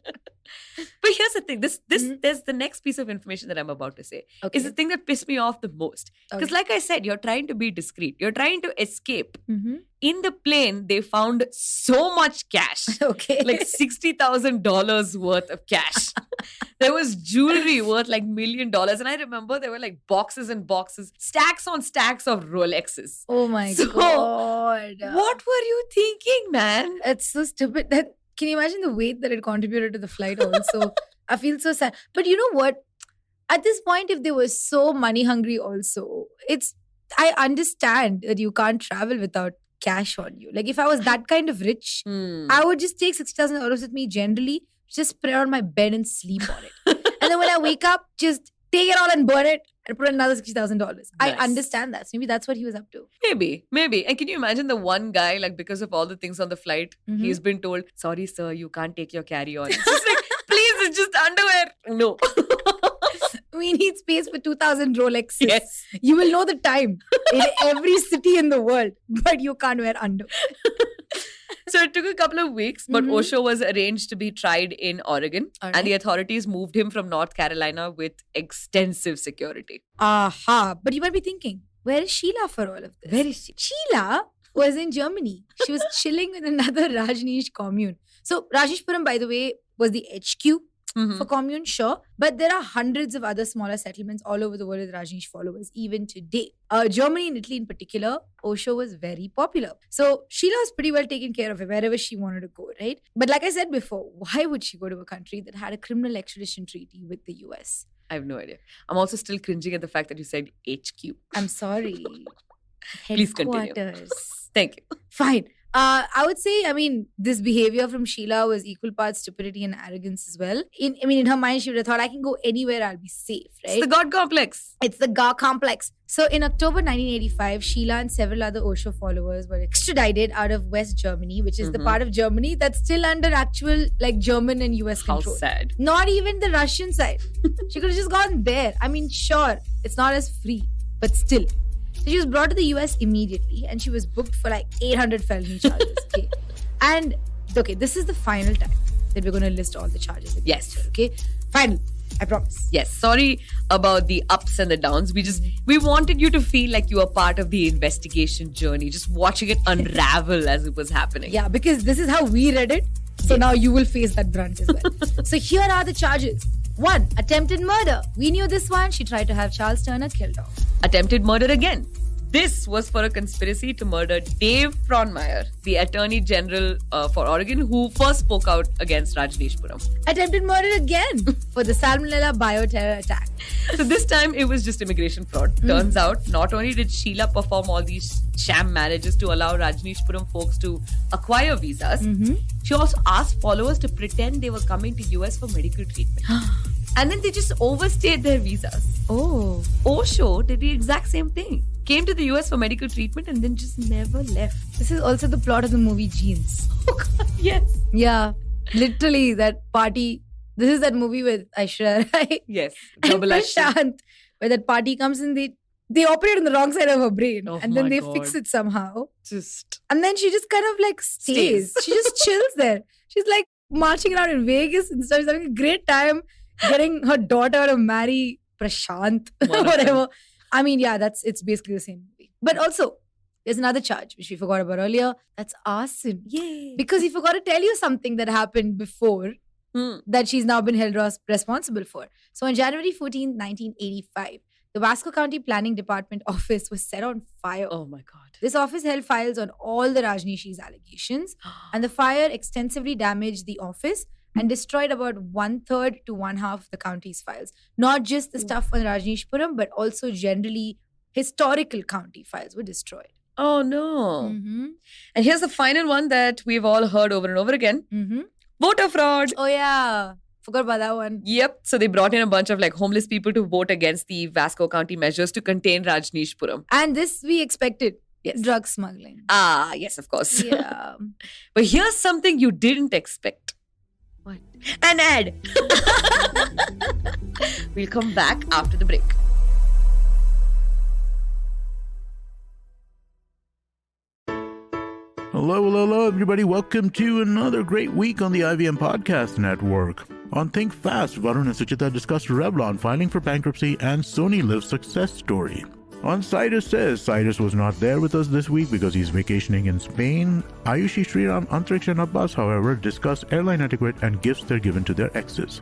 B: But here's the thing. This
C: Mhm.
B: there's the next piece of information that I'm about to say.
C: Okay.
B: Is the thing that pissed me off the most. Because
C: Okay.
B: like I said, you're trying to be discreet. You're trying to escape.
C: Mhm.
B: In the plane, they found so much cash.
C: Okay.
B: Like $60,000 worth of cash. There was jewelry worth like $1 million. And I remember there were like boxes and boxes, stacks on stacks of Rolexes.
C: Oh my
B: So,
C: god.
B: What were you thinking, man?
C: It's so stupid. That can you imagine the weight that it contributed to the flight also? I feel so sad. But you know what? At this point, if they were so money hungry also, I understand that you can't travel without cash on you. Like if I was that kind of rich, I would just take $60,000 with me generally, just put it on my bed and sleep on it. And then when I wake up, just take it all and burn it and put another $60,000. I
B: Nice.
C: understand that. So maybe that's what he was up to.
B: Maybe. And can you imagine the one guy, like because of all the things on the flight,
C: Mhm.
B: he's been told, sorry, sir, you can't take your carry-on. It's just like, please, it's just underwear. No.
C: we need space for 2,000 Rolexes.
B: Yes.
C: You will know the time in every city in the world, but you can't wear underwear.
B: So it took a couple of weeks, but
C: Mhm.
B: Osho was arranged to be tried in Oregon,
C: Alright.
B: and the authorities moved him from North Carolina with extensive security.
C: Aha. But you might be thinking, where is Sheela for all of this?
B: Where is she?
C: Sheela was in Germany. She was chilling with another Rajneesh commune. So Rajneeshpuram, by the way, was the HQ
B: Mhm.
C: for commune, sure. But there are hundreds of other smaller settlements all over the world with Rajneesh followers, even today. Germany and Italy in particular, Osho was very popular. So Sheila was pretty well taken care of wherever she wanted to go, right? But like I said before, why would she go to a country that had a criminal extradition treaty with the US?
B: I have no idea. I'm also still cringing at the fact that you said HQ.
C: I'm sorry.
B: Please continue.
C: Headquarters.
B: Thank you.
C: Fine. I would say, this behavior from Sheila was equal parts stupidity and arrogance as well. In her mind, she would have thought, I can go anywhere, I'll be safe, right?
B: It's the God complex.
C: It's the Ga complex. So in October 1985, Sheila and several other Osho followers were extradited out of West Germany, which is the
B: Mhm.
C: part of Germany that's still under actual German and US
B: How
C: control.
B: sad.
C: Not even the Russian side. She could have just gone there. Sure, it's not as free, but still. So she was brought to the US immediately and she was booked for 800 felony charges. Okay. And okay, this is the final time that we're going to list all the charges against
B: Yes.
C: her. Okay. Final. I promise.
B: Yes, sorry about the ups and the downs. We wanted you to feel like you were part of the investigation journey, just watching it unravel as it was happening.
C: Yeah, because this is how we read it. So now you will face that brunt as well. So here are the charges. 1. Attempted murder. We knew this one. She tried to have Charles Turner killed off.
B: Attempted murder again. This was for a conspiracy to murder Dave Fronmeyer, the Attorney General for Oregon, who first spoke out against Rajneeshpuram.
C: Attempted murder again for the Salmonella bioterror attack.
B: So this time it was just immigration fraud. Turns out, not only did Sheila perform all these sham marriages to allow Rajneeshpuram folks to acquire visas, she also asked followers to pretend they were coming to US for medical treatment. And then they just overstayed their visas.
C: Oh.
B: Osho did the exact same thing. Came to the US for medical treatment and then just never left.
C: This is also the plot of the movie Jeans.
B: Oh God, yes.
C: Yeah. Literally that party. This is that movie with Ashram, right?
B: Yes.
C: And
B: Double Ashram.
C: Prashant, where that party comes and they operate on the wrong side of her brain.
B: Oh
C: and then
B: my
C: they
B: God.
C: fix it somehow.
B: Just
C: And then she just kind of stays. She just chills there. She's marching around in Vegas and stuff. She's having a great time getting her daughter to marry Prashant or
B: One of
C: whatever. It's basically the same movie. But also, there's another charge which we forgot about earlier. That's arson.
B: yay.
C: Because he forgot to tell you something that happened before that she's now been held responsible for. So on January 14, 1985, the Vasco County Planning Department office was set on fire.
B: Oh my God.
C: This office held files on all the Rajneesh's allegations, and the fire extensively damaged the office and destroyed about 1/3 to 1/2 of the county's files. Not just the stuff on Rajneeshpuram, but also generally historical county files were destroyed.
B: Oh no.
C: Mm-hmm.
B: And here's the final one that we've all heard over and over again.
C: Mm-hmm.
B: Voter fraud.
C: Oh yeah. Forgot about that one.
B: Yep. So they brought in a bunch of homeless people to vote against the Vasco County measures to contain Rajneeshpuram.
C: And this we expected.
B: Yes.
C: Drug smuggling.
B: Ah, yes, of course.
C: Yeah.
B: But here's something you didn't expect.
C: What?
B: An ad. We'll come back after the break.
D: Hello, everybody. Welcome to another great week on the IVM Podcast Network. On Think Fast, Varun and Suchita discussed Revlon filing for bankruptcy and Sony Liv's success story. On Cyrus Says, Cyrus was not there with us this week because he's vacationing in Spain. Ayushi, Sriram, Antriksh and Abbas, however, discuss airline etiquette and gifts they're given to their exes.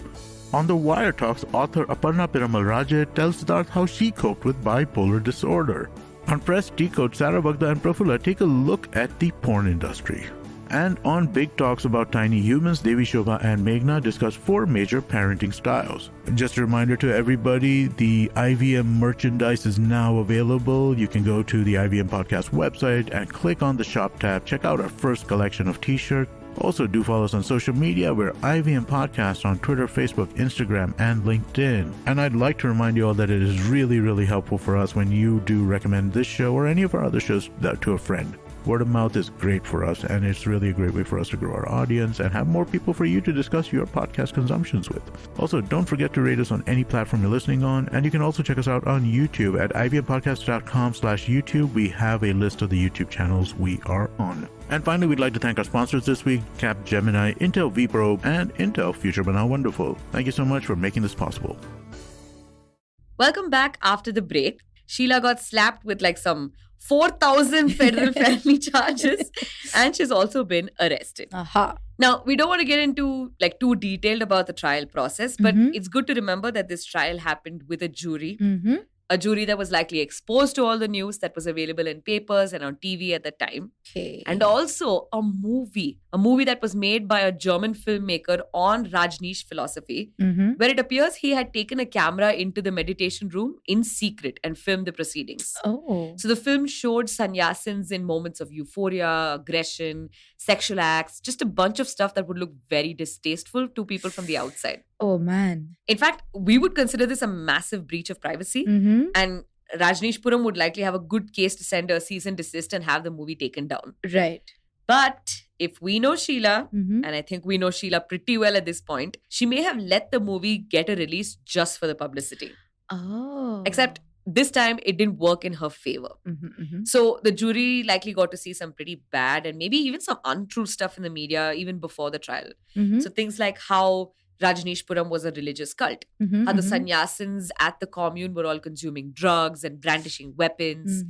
D: On The Wire Talks, author Aparna Piramal Raja tells Siddharth how she coped with bipolar disorder. On Press Decode, Sarah Bagda and Prafula take a look at the porn industry. And on Big Talks About Tiny Humans, Devi Shobha and Meghna discuss 4 major parenting styles. Just a reminder to everybody, the IVM merchandise is now available. You can go to the IVM Podcast website and click on the shop tab. Check out our first collection of t-shirts. Also, do follow us on social media. We're IVM Podcast on Twitter, Facebook, Instagram, and LinkedIn. And I'd like to remind you all that it is really, really helpful for us when you do recommend this show or any of our other shows to a friend. Word of mouth is great for us, and it's really a great way for us to grow our audience and have more people for you to discuss your podcast consumptions with. Also, don't forget to rate us on any platform you're listening on, and you can also check us out on YouTube at ivmpodcast.com/YouTube. We have a list of the YouTube channels we are on. And finally, we'd like to thank our sponsors this week, Capgemini, Intel vPro, and Intel Future But Now Wonderful. Thank you so much for making this possible.
B: Welcome back after the break. Sheela got slapped with like some 4,000 federal felony charges, and she's also been arrested.
C: Aha.
B: Now, we don't want to get into like too detailed about the trial process, but it's good to remember that this trial happened with a jury. A jury that was likely exposed to all the news that was available in papers and on TV at the time.
C: Okay.
B: And also a movie that was made by a German filmmaker on Rajneesh philosophy, where it appears he had taken a camera into the meditation room in secret and filmed the proceedings.
C: Oh.
B: So the film showed sannyasins in moments of euphoria, aggression, sexual acts, just a bunch of stuff that would look very distasteful to people from the outside.
C: Oh, man.
B: In fact, we would consider this a massive breach of privacy. And Rajneeshpuram would likely have a good case to send a cease and desist and have the movie taken down.
C: Right.
B: But if we know Sheela, and I think we know Sheela pretty well at this point, she may have let the movie get a release just for the publicity.
C: Oh.
B: Except this time it didn't work in her favor. So the jury likely got to see some pretty bad and maybe even some untrue stuff in the media even before the trial. So things like how Rajneeshpuram was a religious cult, how the sannyasins at the commune were all consuming drugs and brandishing weapons,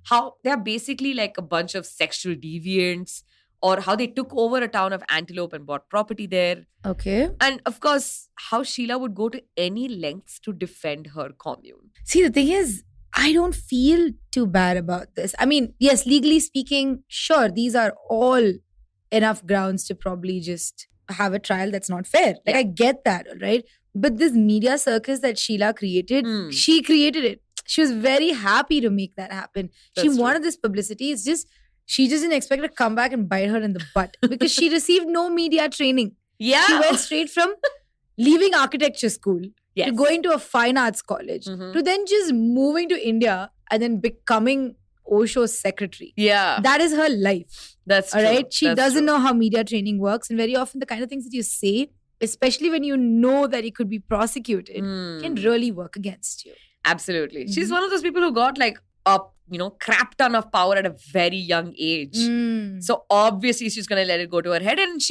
B: how they're basically like a bunch of sexual deviants, or how they took over a town of Antelope and bought property there.
C: Okay.
B: And of course, how Sheela would go to any lengths to defend her commune.
C: See, the thing is, I don't feel too bad about this. I mean, yes, legally speaking, sure, these are all enough grounds to probably just have a trial that's not fair. Like, I get that, right? But this media circus that Sheela created, she created it. She was very happy to make that happen. She wanted this publicity. It's just, she just didn't expect it to come back and bite her in the butt because she received no media training.
B: Yeah.
C: She went straight from leaving architecture school to going to a fine arts college to then just moving to India and then becoming Osho's secretary.
B: Yeah.
C: That is her life.
B: That's true.
C: All right. She
B: That's
C: doesn't
B: true.
C: know how media training works. And very often the kind of things that you say, especially when you know that it could be prosecuted, can really work against you.
B: Absolutely. She's one of those people who got like a crap ton of power at a very young age. So obviously she's going to let it go to her head. And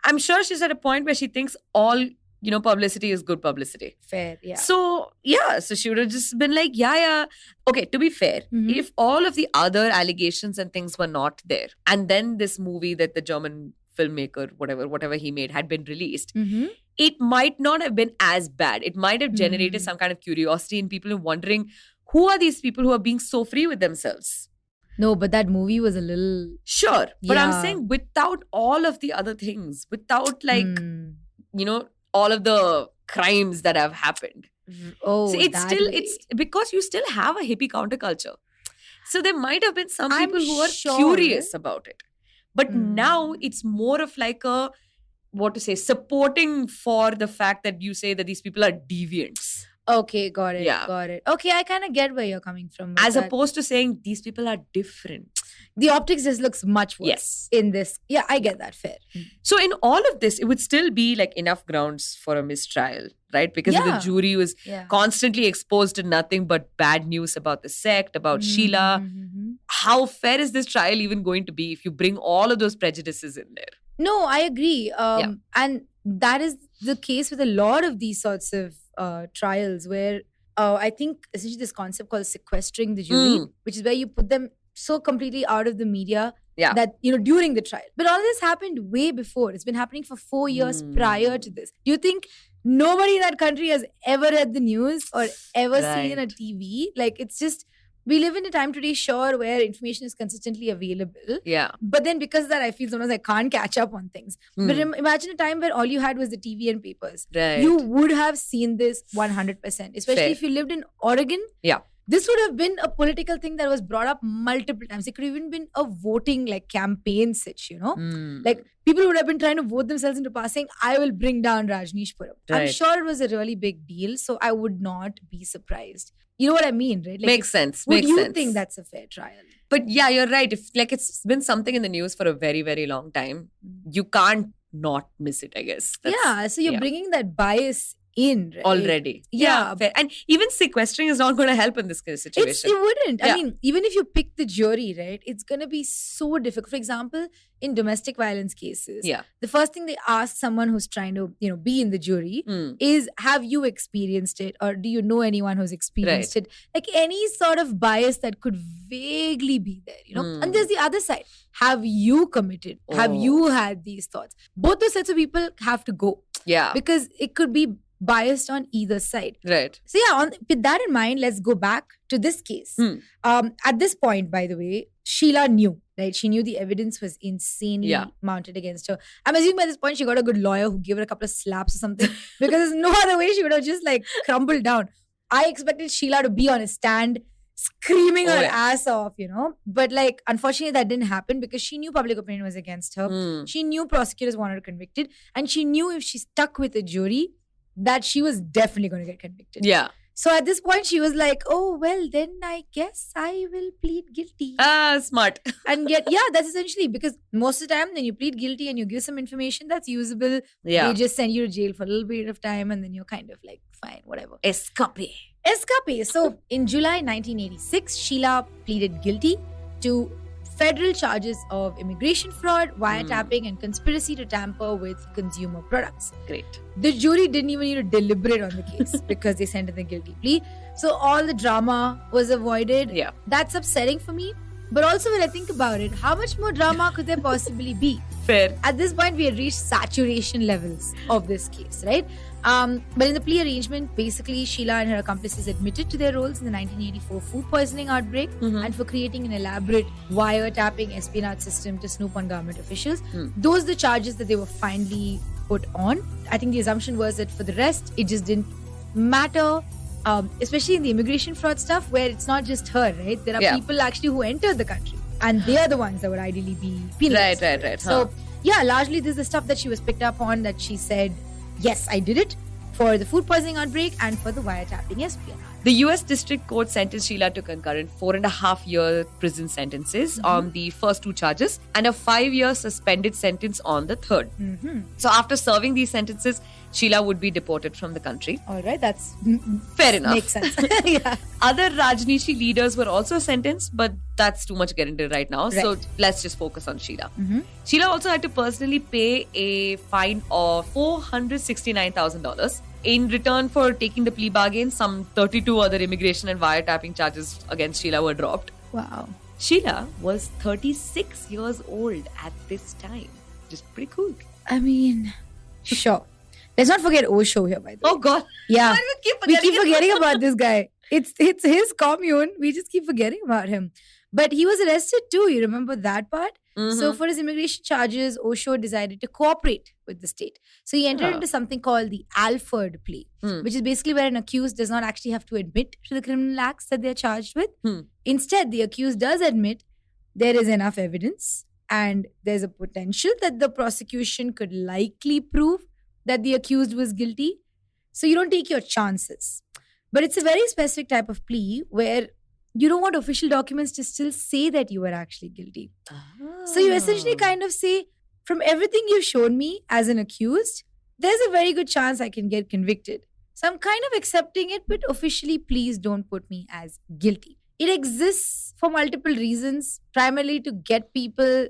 B: I'm sure she's at a point where she thinks all, publicity is good publicity.
C: Fair, yeah.
B: So she would have just been like, yeah. Okay, to be fair, if all of the other allegations and things were not there, and then this movie that the German filmmaker, whatever he made, had been released, it might not have been as bad. It might have generated some kind of curiosity in people wondering, who are these people who are being so free with themselves?
C: No, but that movie was a little...
B: Sure. But I'm
C: Yeah.
B: saying without all of the other things, without like, all of the crimes that have happened.
C: Oh,
B: So it's
C: that
B: still,
C: way.
B: it's because you still have a hippie counterculture. So there might have been some
C: I'm
B: people who are
C: sure.
B: curious about it. But now it's more of like supporting for the fact that you say that these people are deviants.
C: Okay, got it.
B: Yeah.
C: Got it. Okay, I kind of get where you're coming from. with
B: As
C: that.
B: opposed to saying these people are different.
C: The optics just looks much worse
B: Yes.
C: in this. Yeah, I get that. Fair.
B: So in all of this, it would still be like enough grounds for a mistrial, right? Because if the
C: Yeah.
B: jury was
C: Yeah.
B: constantly exposed to nothing but bad news about the sect, about Sheela, how fair is this trial even going to be if you bring all of those prejudices in there?
C: No, I agree. And that is the case with a lot of these sorts of trials where I think essentially this concept called sequestering the jury, which is where you put them so completely out of the media that, during the trial. But all this happened way before. It's been happening for 4 years prior to this. Do you think nobody in that country has ever read the news or ever seen a TV? Like, it's just... We live in a time today, sure, where information is consistently available.
B: Yeah.
C: But then because of that, I feel sometimes I can't catch up on things. But imagine a time where all you had was the TV and papers.
B: Right.
C: You would have seen this 100%. Especially
B: Fair.
C: if you lived in Oregon.
B: Yeah.
C: This would have been a political thing that was brought up multiple times. It could have even been a voting campaign sitch, Like people would have been trying to vote themselves into power saying, I will bring down Rajneeshpuram. I'm
B: Right.
C: sure it was a really big deal. So I would not be surprised. You know what I mean, right?
B: Makes sense.
C: Would
B: Makes
C: you
B: sense.
C: think that's a fair trial?
B: But yeah, you're right. If like it's been something in the news for a very, very long time, you can't not miss it, I guess.
C: Yeah, so you're bringing that bias in, right?
B: Already.
C: Yeah.
B: Fair. And even sequestering is not going to help in this kind of situation.
C: It wouldn't.
B: Yeah.
C: I mean, even if you pick the jury, right, it's going to be so difficult. For example, in domestic violence cases, the first thing they ask someone who's trying to, be in the jury is, have you experienced it, or do you know anyone who's experienced it? Like any sort of bias that could vaguely be there, And there's the other side. Have you committed? Have you had these thoughts? Both those sets of people have to go.
B: Yeah.
C: Because it could be biased on either side.
B: Right.
C: So with that in mind, let's go back to this case. At this point, by the way, Sheela knew, right? She knew the evidence was insanely mounted against her. I'm assuming by this point she got a good lawyer who gave her a couple of slaps or something because there's no other way she would have just like crumbled down. I expected Sheela to be on a stand screaming her ass off, But like, unfortunately, that didn't happen because she knew public opinion was against her. She knew prosecutors wanted her convicted. And she knew if she stuck with a jury, that she was definitely going to get convicted.
B: Yeah.
C: So at this point, she was like, oh, well, then I guess I will plead guilty.
B: Smart.
C: And that's essentially because most of the time when you plead guilty and you give some information that's usable, they just send you to jail for a little period of time and then you're kind of like, fine, whatever.
B: Escape.
C: So in July 1986, Sheela pleaded guilty to federal charges of immigration fraud, wiretapping, and conspiracy to tamper with consumer products.
B: Great.
C: The jury didn't even need to deliberate on the case because they sent in the guilty plea. So all the drama was avoided.
B: Yeah.
C: That's upsetting for me. But also when I think about it, how much more drama could there possibly be?
B: Fair.
C: At this point, we had reached saturation levels of this case, right? But in the plea arrangement, basically, Sheela and her accomplices admitted to their roles in the 1984 food poisoning outbreak and for creating an elaborate wiretapping espionage system to snoop on government officials. Those are the charges that they were finally put on. I think the assumption was that for the rest, it just didn't matter. Especially in the immigration fraud stuff, where it's not just her, right? There are people actually who entered the country, and they are the ones that would ideally be penalized.
B: Right.
C: So, largely this is the stuff that she was picked up on, that she said, yes, I did it for the food poisoning outbreak and for the wiretapping espionage.
B: The US District Court sentenced Sheela to concurrent 4.5-year prison sentences on the first 2 charges and a 5-year suspended sentence on the third. So after serving these sentences, Sheela would be deported from the country.
C: All right, that's
B: fair enough.
C: Makes sense.
B: Other Rajneeshi leaders were also sentenced, but that's too much to get into right now. So let's just focus on Sheela. Sheela also had to personally pay a fine of $469,000. In return for taking the plea bargain, some 32 other immigration and wiretapping charges against Sheela were dropped.
C: Wow.
B: Sheela was 36 years old at this time. Just pretty cool.
C: I mean, sure. Let's not forget Osho here, by the way.
B: Oh God.
C: Yeah.
B: Why do
C: we keep forgetting about this guy. It's his commune. We just keep forgetting about him. But he was arrested too. You remember that part? So for his immigration charges, Osho decided to cooperate with the state. So he entered into something called the Alford plea, which is basically where an accused does not actually have to admit to the criminal acts that they're charged with. Instead, the accused does admit there is enough evidence and there's a potential that the prosecution could likely prove that the accused was guilty. So you don't take your chances. But it's a very specific type of plea where you don't want official documents to still say that you were actually guilty. So you essentially kind of say, from everything you've shown me as an accused, there's a very good chance I can get convicted. So I'm kind of accepting it, but officially, please don't put me as guilty. It exists for multiple reasons, primarily to get people,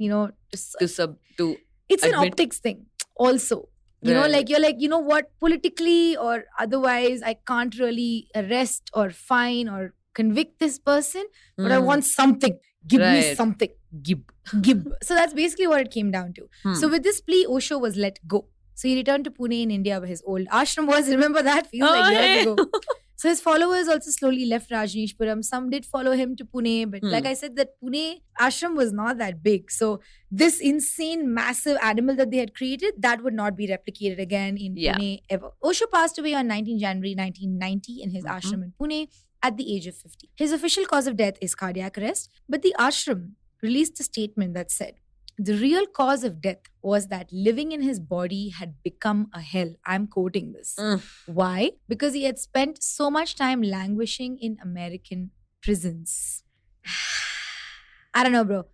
C: to it's an optics thing also. You know, like you're like, you know what, politically or otherwise, I can't really arrest or fine or convict this person, but I want something. Give me something. Gib. So that's basically what it came down to. So with this plea, Osho was let go. So he returned to Pune in India where his old ashram was. Remember that? Feels like years ago. So his followers also slowly left Rajneeshpuram. Some did follow him to Pune, but like I said, that Pune ashram was not that big. So this insane, massive animal that they had created, that would not be replicated again in Pune ever. Osho passed away on 19 January 1990 in his ashram in Pune at the age of 50. His official cause of death is cardiac arrest, but the ashram released a statement that said, the real cause of death was that living in his body had become a hell. I'm quoting this. Why? Because he had spent so much time languishing in American prisons. I don't know, bro.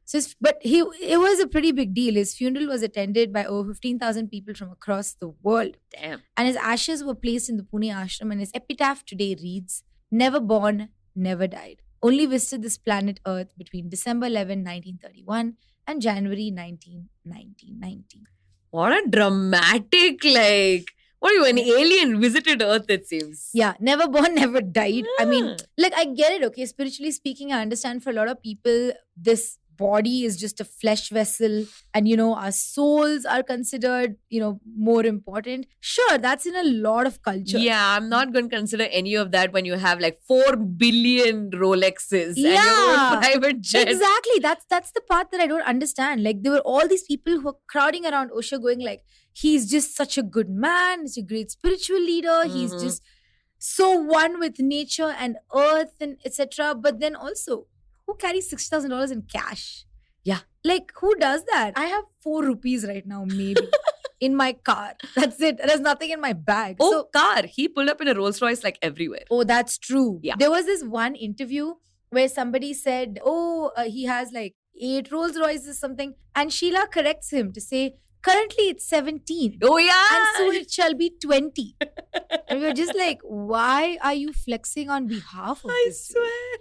C: But it was a pretty big deal. His funeral was attended by over 15,000 people from across the world.
B: Damn.
C: And his ashes were placed in the Pune Ashram, and his epitaph today reads, "Never born, never died. Only visited this planet Earth between December 11, 1931 and January 19, 1990.
B: What a dramatic, like, what are you, an alien visited Earth, it seems.
C: Yeah, never born, never died. I mean, like, I get it, okay? Spiritually speaking, I understand for a lot of people, this body is just a flesh vessel, and our souls are considered more important. Sure, that's in a lot of culture.
B: Yeah, I'm not going to consider any of that when you have like 4 billion Rolexes and your
C: Yeah.
B: own private jet.
C: Exactly. That's the part that I don't understand. Like, there were all these people who were crowding around Osho going like, he's just such a good man, he's a great spiritual leader, he's just so one with nature and earth and etc. But then also, who carries $60,000 in cash?
B: Yeah.
C: Like, who does that? I have 4 rupees right now, maybe, in my car. That's it. There's nothing in my bag.
B: Oh,
C: So,
B: car. He pulled up in a Rolls Royce like everywhere.
C: oh, that's true.
B: Yeah.
C: There was this one interview where somebody said, he has like 8 Rolls Royces something. And Sheela corrects him to say, currently it's 17.
B: Oh, yeah.
C: And so it shall be 20. And we were just like, why are you flexing on behalf of
B: I
C: this?
B: swear.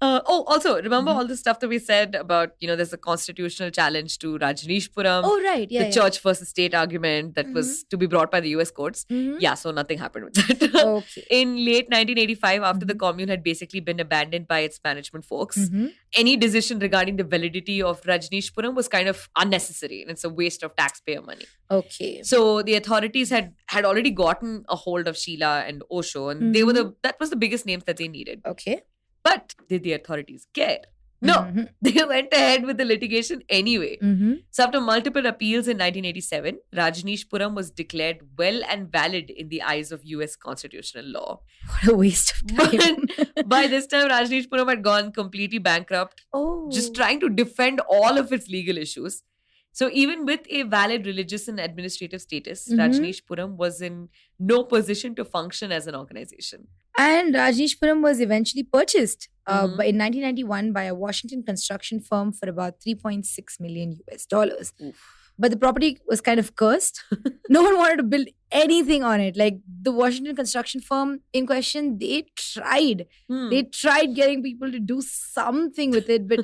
B: Also, remember all the stuff that we said about, there's a constitutional challenge to Rajneeshpuram,
C: Oh, right. Yeah.
B: the church versus state argument that was to be brought by the US courts.
C: Mhm.
B: Yeah, so nothing happened with that.
C: Okay.
B: In late 1985, after the commune had basically been abandoned by its management folks,
C: Mhm.
B: any decision regarding the validity of Rajneeshpuram was kind of unnecessary and it's a waste of taxpayer money.
C: Okay.
B: So the authorities had already gotten a hold of Sheela and Osho, and they were that was the biggest names that they needed.
C: Okay.
B: But did the authorities care? No,
C: Mhm.
B: they went ahead with the litigation anyway.
C: Mhm.
B: So after multiple appeals in 1987, Rajneeshpuram was declared well and valid in the eyes of US constitutional law.
C: What a waste of time.
B: But by this time, Rajneeshpuram had gone completely bankrupt,
C: Oh.
B: just trying to defend all of its legal issues. So even with a valid religious and administrative status, Rajneeshpuram was in no position to function as an organization.
C: And Rajneeshpuram was eventually purchased in 1991 by a Washington construction firm for about $3.6 million US.
B: Oof.
C: But the property was kind of cursed. No one wanted to build anything on it. Like, the Washington construction firm in question, they tried. They tried getting people to do something with it, but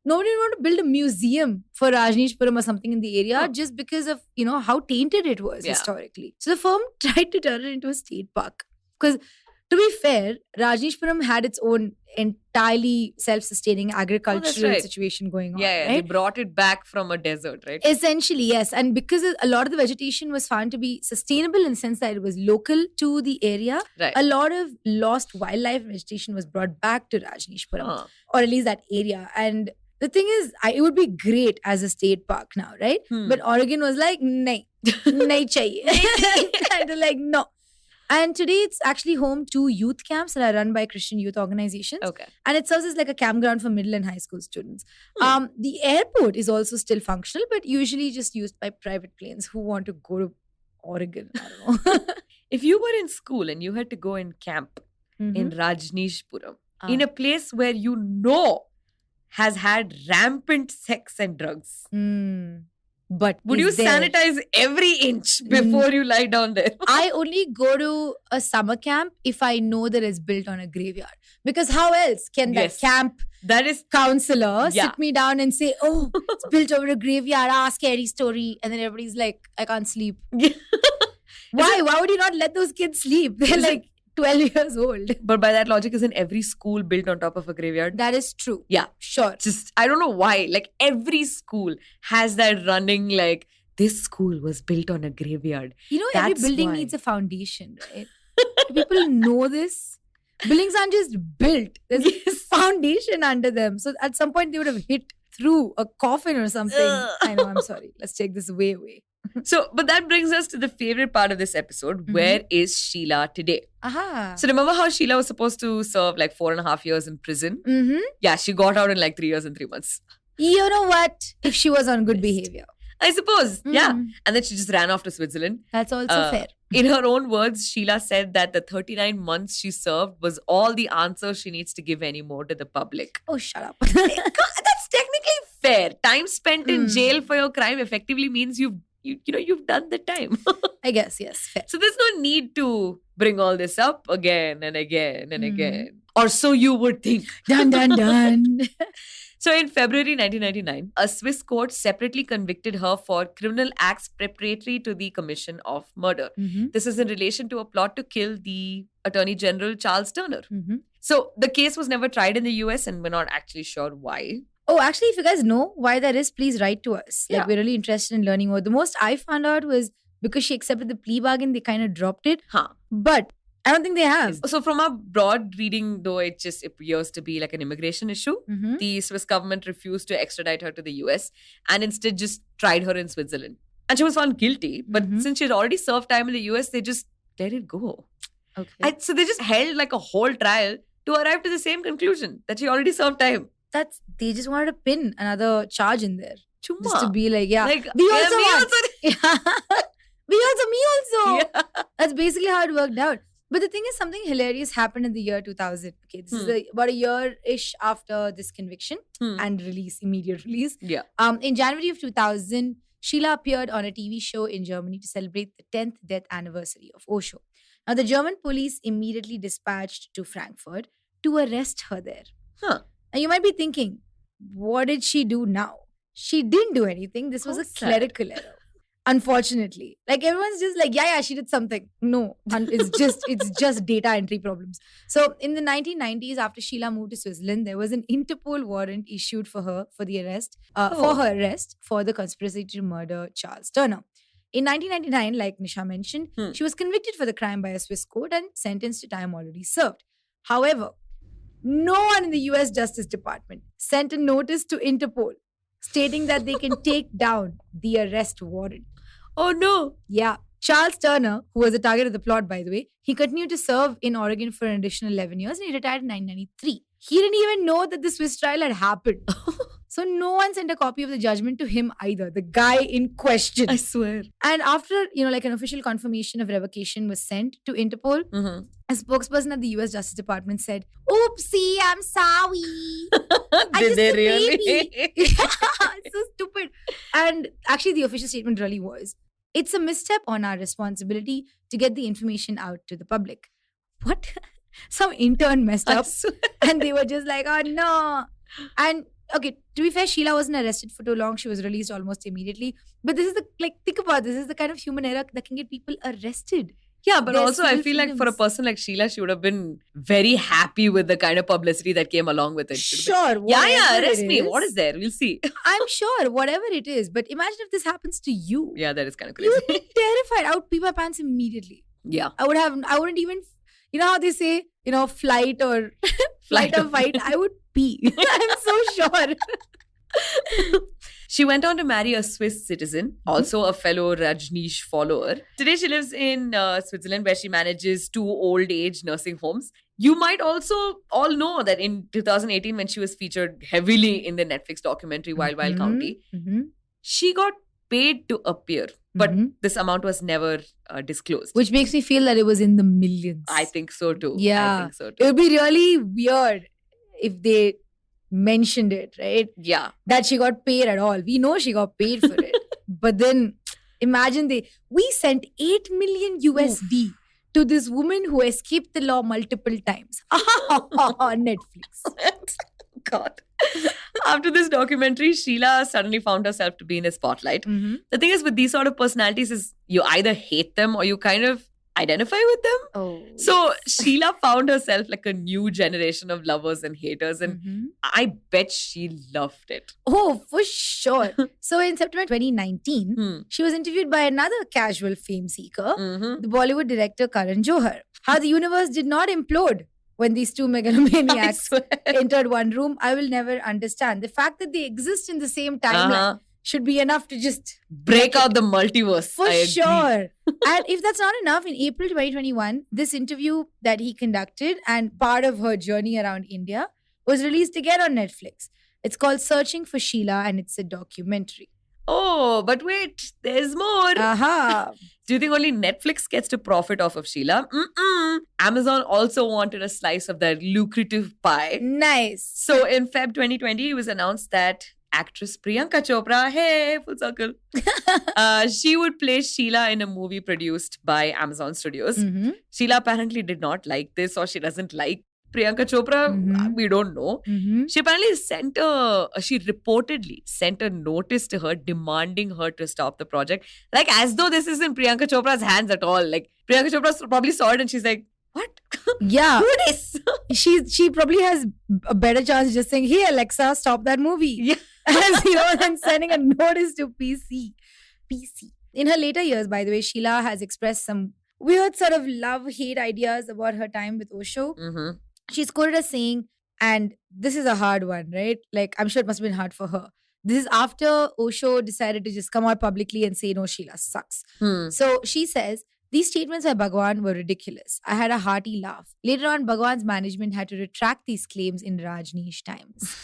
C: nobody wanted to build a museum for Rajneeshpuram or something in the area just because of, how tainted it was historically. So the firm tried to turn it into a state park. Because, to be fair, Rajneeshpuram had its own entirely self-sustaining agricultural
B: right.
C: situation going on.
B: Yeah,
C: right?
B: they brought it back from a desert, right?
C: Essentially, yes. And because a lot of the vegetation was found to be sustainable in the sense that it was local to the area,
B: Right.
C: a lot of lost wildlife and vegetation was brought back to Rajneeshpuram,
B: Huh.
C: or at least that area. And the thing is, it would be great as a state park now, right? But Oregon was like, nahi chahiye. And they're like, no. And today it's actually home to youth camps that are run by Christian youth organizations.
B: Okay.
C: And it serves as like a campground for middle and high school students. The airport is also still functional, but usually just used by private planes who want to go to Oregon. I don't know.
B: If you were in school and you had to go and camp in Rajneeshpuram, in a place where has had rampant sex and drugs,
C: But
B: would you
C: is there-
B: sanitize every inch before you lie down there?
C: I only go to a summer camp if I know that it's built on a graveyard. Because how else can that
B: Yes.
C: camp
B: That is
C: counselor
B: Yeah.
C: sit me down and say, oh, it's built over a graveyard, scary story. And then everybody's like, I can't sleep. Why? Why would you not let those kids sleep? They're
B: Is it-
C: like 12 years old.
B: But by that logic, isn't every school built on top of a graveyard?
C: That is true.
B: Yeah.
C: Sure.
B: Just, I don't know why. Like, every school has that running, like, this school was built on a graveyard.
C: Every
B: That's
C: building
B: why.
C: needs a foundation, right? Do people know this? Buildings aren't just built. There's a foundation under them. So at some point they would have hit through a coffin or something.
B: Ugh.
C: I know, I'm sorry. Let's take this way away.
B: So, but that brings us to the favorite part of this episode. Where is Sheela today?
C: Aha.
B: So, remember how Sheela was supposed to serve like 4.5 years in prison?
C: Mm-hmm.
B: Yeah, she got out in like 3 years and 3 months.
C: You know what? If she was on good behavior.
B: I suppose. Yeah.
C: Mm.
B: And then she just ran off to Switzerland.
C: That's also fair.
B: In her own words, Sheela said that the 39 months she served was all the answers she needs to give anymore to the public.
C: Oh, shut up.
B: That's technically fair. Time spent in jail for your crime effectively means you've done the time.
C: I guess, yes, fair.
B: So there's no need to bring all this up again and again and again. Or so you would think.
C: Dun, dun, dun.
B: So in February 1999, a Swiss court separately convicted her for criminal acts preparatory to the commission of murder. This is in relation to a plot to kill the Attorney General Charles Turner. So the case was never tried in the US and we're not actually sure why.
C: Oh, actually, if you guys know why that is, please write to us. Like,
B: Yeah.
C: we're really interested in learning more. The most I found out was because she accepted the plea bargain, they kind of dropped it. But I don't think they have.
B: So from a broad reading, though, it just appears to be like an immigration issue. The Swiss government refused to extradite her to the US and instead just tried her in Switzerland. And she was found guilty. But since she had already served time in the US, they just let it go.
C: Okay.
B: So they just held like a whole trial to arrive to the same conclusion that she already served time.
C: They just wanted to pin another charge in there.
B: Chumma.
C: Just to be like, yeah.
B: Like,
C: we
B: yeah,
C: also
B: me
C: want.
B: also.
C: Me also.
B: Yeah.
C: That's basically how it worked out. But the thing is, something hilarious happened in the year 2000. Okay, this is about a year-ish after this conviction and immediate release.
B: Yeah.
C: In January of 2000, Sheela appeared on a TV show in Germany to celebrate the 10th death anniversary of Osho. Now, the German police immediately dispatched to Frankfurt to arrest her there. And you might be thinking, what did she do now? She didn't do anything. This was
B: How
C: a
B: sad.
C: clerical error. Unfortunately. Like, everyone's just like, yeah, she did something. No. And it's just data entry problems. So in the 1990s, after Sheela moved to Switzerland, there was an Interpol warrant issued for her for the arrest, for the conspiracy to murder Charles Turner. In 1999, like Nisha mentioned, she was convicted for the crime by a Swiss court and sentenced to time already served. However, no one in the US Justice Department sent a notice to Interpol stating that they can take down the arrest warrant.
B: Oh no.
C: Yeah. Charles Turner, who was the target of the plot, by the way, he continued to serve in Oregon for an additional 11 years and he retired in 1993. He didn't even know that the Swiss trial had happened. So no one sent a copy of the judgment to him either, the guy in question.
B: I swear.
C: And after, like an official confirmation of revocation was sent to Interpol, a spokesperson at the US Justice Department said, "Oopsie, I'm sorry."
B: Did they really?
C: Baby. It's so stupid. And actually, the official statement really was, "It's a misstep on our responsibility to get the information out to the public." What? Some intern messed
B: I
C: up
B: swear.
C: and they were just like, "Oh no." And okay, to be fair, Sheela wasn't arrested for too long. She was released almost immediately. But this is think about this is the kind of human error that can get people arrested.
B: Yeah, but
C: Their
B: also I
C: civil
B: feel like for a
C: freedoms.
B: person like Sheela, she would have been very happy with the kind of publicity that came along with it. She'd have been,
C: Sure.
B: yeah,
C: whatever
B: arrest
C: it
B: me. What is there? We'll see.
C: I'm sure, whatever it is. But imagine if this happens to you.
B: Yeah, that is kind of
C: You
B: crazy.
C: would be terrified. I would pee my pants immediately.
B: Yeah.
C: I wouldn't even, how they say, flight or fight. I would pee. I'm so sure.
B: She went on to marry a Swiss citizen, also a fellow Rajneesh follower. Today she lives in Switzerland where she manages 2 old age nursing homes. You might also all know that in 2018 when she was featured heavily in the Netflix documentary Wild Wild County, she got paid to appear. But this amount was never disclosed.
C: Which makes me feel that it was in the millions.
B: I think so too.
C: Yeah.
B: I think so
C: It
B: too.
C: would be really weird if they mentioned it, right?
B: Yeah.
C: That she got paid at all. We know she got paid for it. But then imagine we sent 8 million USD to this woman who escaped the law multiple times. Netflix.
B: God. After this documentary, Sheela suddenly found herself to be in a spotlight. The thing is with these sort of personalities is you either hate them or you kind of identify with them.
C: Oh.
B: So Sheela found herself like a new generation of lovers and haters, and I bet she loved it.
C: Oh, for sure. So in September 2019, she was interviewed by another casual fame seeker, the Bollywood director Karan Johar. How the universe did not implode when these two megalomaniacs entered one room, I will never understand. The fact that they exist in the same timeline should be enough to just
B: break out the multiverse.
C: For sure. And if that's not enough, in April 2021, this interview that he conducted and part of her journey around India was released again on Netflix. It's called Searching for Sheela and it's a documentary.
B: Oh, but wait, there's more.
C: Aha.
B: Do you think only Netflix gets to profit off of Sheela? Amazon also wanted a slice of that lucrative pie.
C: Nice.
B: So in Feb 2020, it was announced that actress Priyanka Chopra, hey, full circle. She would play Sheila in a movie produced by Amazon Studios.
C: Mm-hmm.
B: Sheila apparently did not like this, or she doesn't like Priyanka Chopra.
C: Mhm.
B: We don't know.
C: Mm-hmm.
B: She apparently she reportedly sent a notice to her demanding her to stop the project. Like, as though this is in Priyanka Chopra's hands at all. Like, Priyanka Chopra probably saw it and she's like, what?
C: Yeah.
B: Who this?
C: She probably has a better chance of just saying, "Hey Alexa, stop that movie,"
B: Yeah.
C: as than sending a notice to PC. In her later years, by the way, Sheila has expressed some weird sort of love-hate ideas about her time with Osho.
B: Mm-hmm.
C: She's quoted as saying, and this is a hard one, right? Like, I'm sure it must have been hard for her. This is after Osho decided to just come out publicly and say, no, Sheila sucks. So she says, these statements by Bhagwan were ridiculous. I had a hearty laugh. Later on, Bhagwan's management had to retract these claims in Rajneesh times.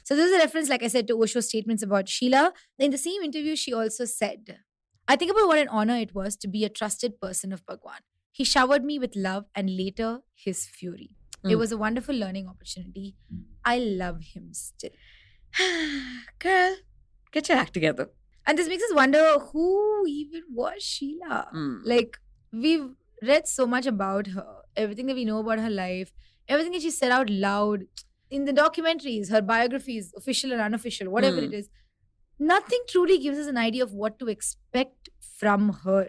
C: So this is a reference, like I said, to Osho's statements about Sheila. In the same interview, she also said, I think about what an honor it was to be a trusted person of Bhagwan. He showered me with love and later his fury. It was a wonderful learning opportunity. I love him still.
B: Girl, get your act together.
C: And this makes us wonder, who even was Sheila? Like, we've read so much about her, everything that we know about her life, everything that she said out loud in the documentaries, her biographies, official and unofficial, whatever it is. Nothing truly gives us an idea of what to expect from her.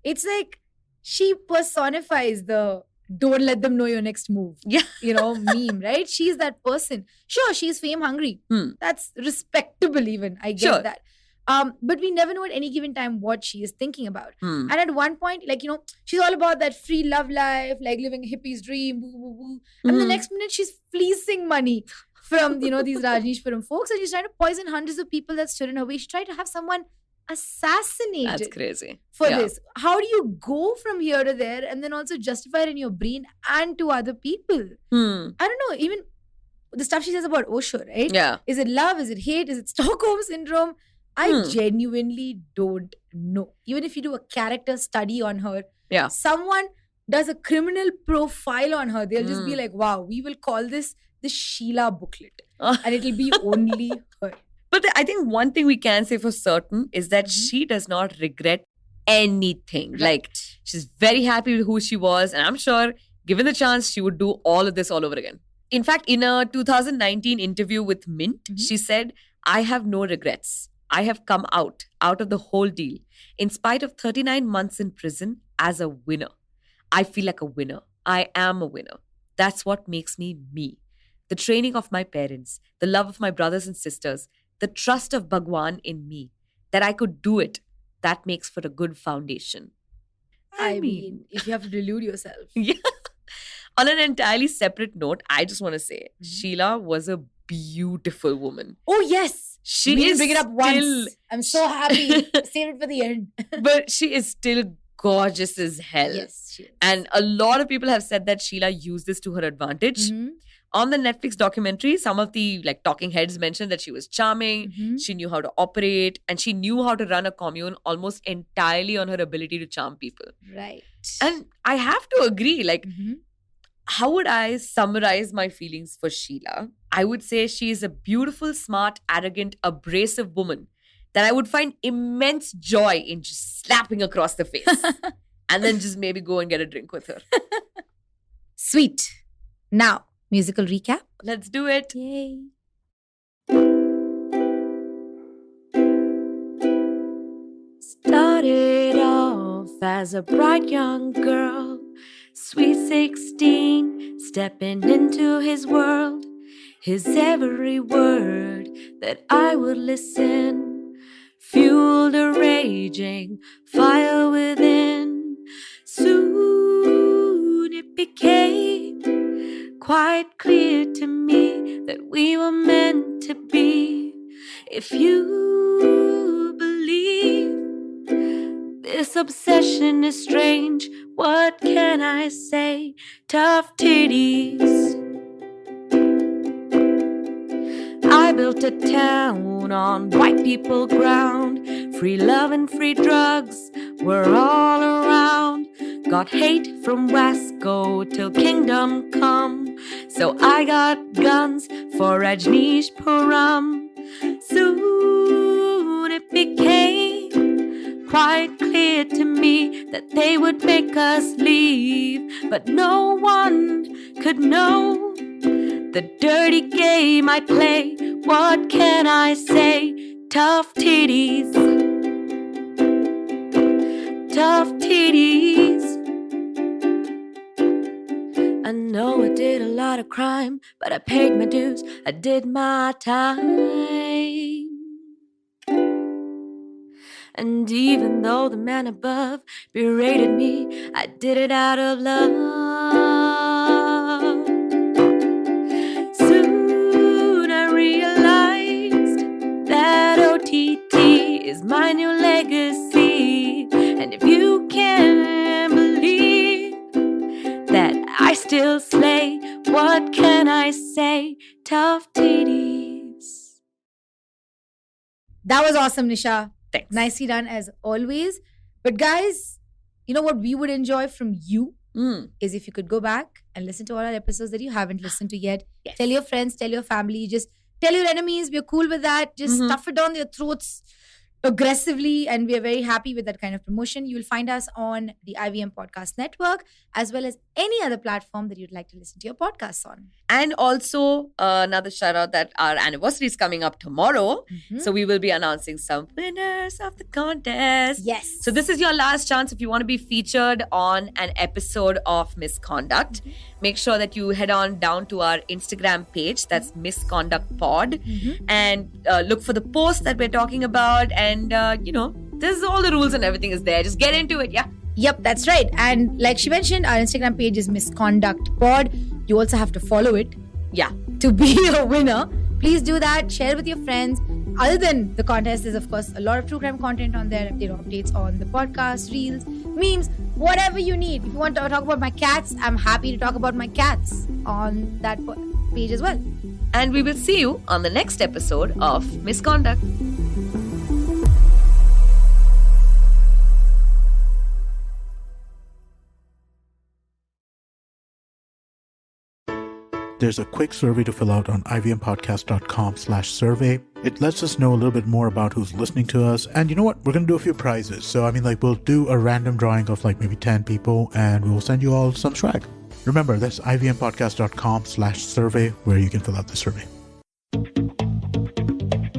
C: It's like she personifies the don't let them know your next move.
B: Yeah.
C: Meme, right? She's that person. Sure, she's fame hungry. That's respectable even. I get that. But we never know at any given time what she is thinking about. And at one point, she's all about that free love life, like living a hippie's dream, woo, woo, woo. And the next minute, she's fleecing money from, these Rajneeshpuram folks. And she's trying to poison hundreds of people that stood in her way. She tried to have someone assassinated.
B: That's crazy.
C: For this. How do you go from here to there and then also justify it in your brain and to other people? I don't know. Even the stuff she says about Osho, right?
B: Yeah.
C: Is it love? Is it hate? Is it Stockholm syndrome? I genuinely don't know. Even if you do a character study on her, someone does a criminal profile on her, they'll just be like, wow, we will call this the Sheila booklet. And it'll be only her.
B: But I think one thing we can say for certain is that she does not regret anything.
C: Right.
B: Like, she's very happy with who she was. And I'm sure, given the chance, she would do all of this all over again. In fact, in a 2019 interview with Mint, she said, I have no regrets. I have come out of the whole deal. In spite of 39 months in prison, as a winner. I feel like a winner. I am a winner. That's what makes me me. The training of my parents, the love of my brothers and sisters, the trust of Bhagwan in me, that I could do it, that makes for a good foundation.
C: I mean, if you have to delude yourself.
B: Yeah. On an entirely separate note, I just want to say, Sheila was a beautiful woman.
C: Oh, yes.
B: She
C: we
B: is
C: bring it up
B: still,
C: once. I'm so happy. Save it for the end.
B: But she is still gorgeous as hell.
C: Yes, she is.
B: And a lot of people have said that Sheila used this to her advantage. On the Netflix documentary, some of the talking heads mentioned that she was charming, she knew how to operate, and she knew how to run a commune almost entirely on her ability to charm people.
C: Right.
B: And I have to agree, how would I summarize my feelings for Sheila? I would say she is a beautiful, smart, arrogant, abrasive woman that I would find immense joy in just slapping across the face. And then just maybe go and get a drink with her.
C: Sweet. Now, musical recap.
B: Let's do it.
C: Yay.
B: Started off as a bright young girl, sweet 16, stepping into his world. His every word that I would listen fueled a raging fire within. Soon it became quite clear to me that we were meant to be. If you believe this obsession is strange, what can I say? Tough titties. I built a town on white people ground. Free love and free drugs were all around. Got hate from Wasco till kingdom come. So I got guns for Rajneeshpuram. So that they would make us leave, but no one could know the dirty game I play. What can I say? Tough titties, tough titties. I know I did a lot of crime, but I paid my dues, I did my time. And even though the man above berated me, I did it out of love. Soon I realized that OTT is my new legacy. And if you can believe that I still slay, what can I say? Tough titties.
C: That was awesome, Nisha.
B: Thanks.
C: Nicely done as always. But guys, you know what we would enjoy from you is if you could go back and listen to all our episodes that you haven't listened to yet.
B: Yes.
C: Tell your friends, tell your family, just tell your enemies. We're cool with that. Just stuff it down their throats aggressively, and we are very happy with that kind of promotion. You will find us on the IVM Podcast Network as well as any other platform that you'd like to listen to your podcasts on.
B: And also another shout out that our anniversary is coming up tomorrow. So we will be announcing some winners of the contest.
C: Yes.
B: So this is your last chance if you want to be featured on an episode of Misconduct. Make sure that you head on down to our Instagram page, that's Misconduct Pod, and look for the post that we're talking about. And, there's all the rules and everything is there. Just get into it, yeah?
C: Yep, that's right. And like she mentioned, our Instagram page is Misconduct Pod. You also have to follow it
B: Yeah.
C: to be a winner. Please do that. Share it with your friends. Other than the contest, there's of course a lot of true crime content on there. Updates on the podcast, reels, memes, whatever you need. If you want to talk about my cats, I'm happy to talk about my cats on that page as well.
B: And we will see you on the next episode of Misconduct.
D: There's a quick survey to fill out on ivmpodcast.com/survey. It lets us know a little bit more about who's listening to us. And you know what? We're going to do a few prizes. So, we'll do a random drawing of maybe 10 people and we'll send you all some swag. Remember, that's ivmpodcast.com/survey where you can fill out the survey.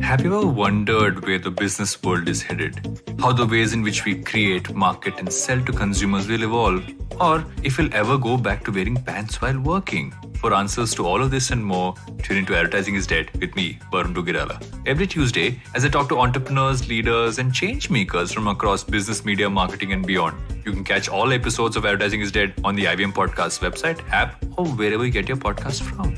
E: Have you ever wondered where the business world is headed? How the ways in which we create, market, and sell to consumers will evolve? Or if we'll ever go back to wearing pants while working? For answers to all of this and more, tune into Advertising is Dead with me, Varun Dugirala. Every Tuesday, as I talk to entrepreneurs, leaders, and change makers from across business, media, marketing, and beyond. You can catch all episodes of Advertising is Dead on the IVM Podcast website, app, or wherever you get your podcasts from.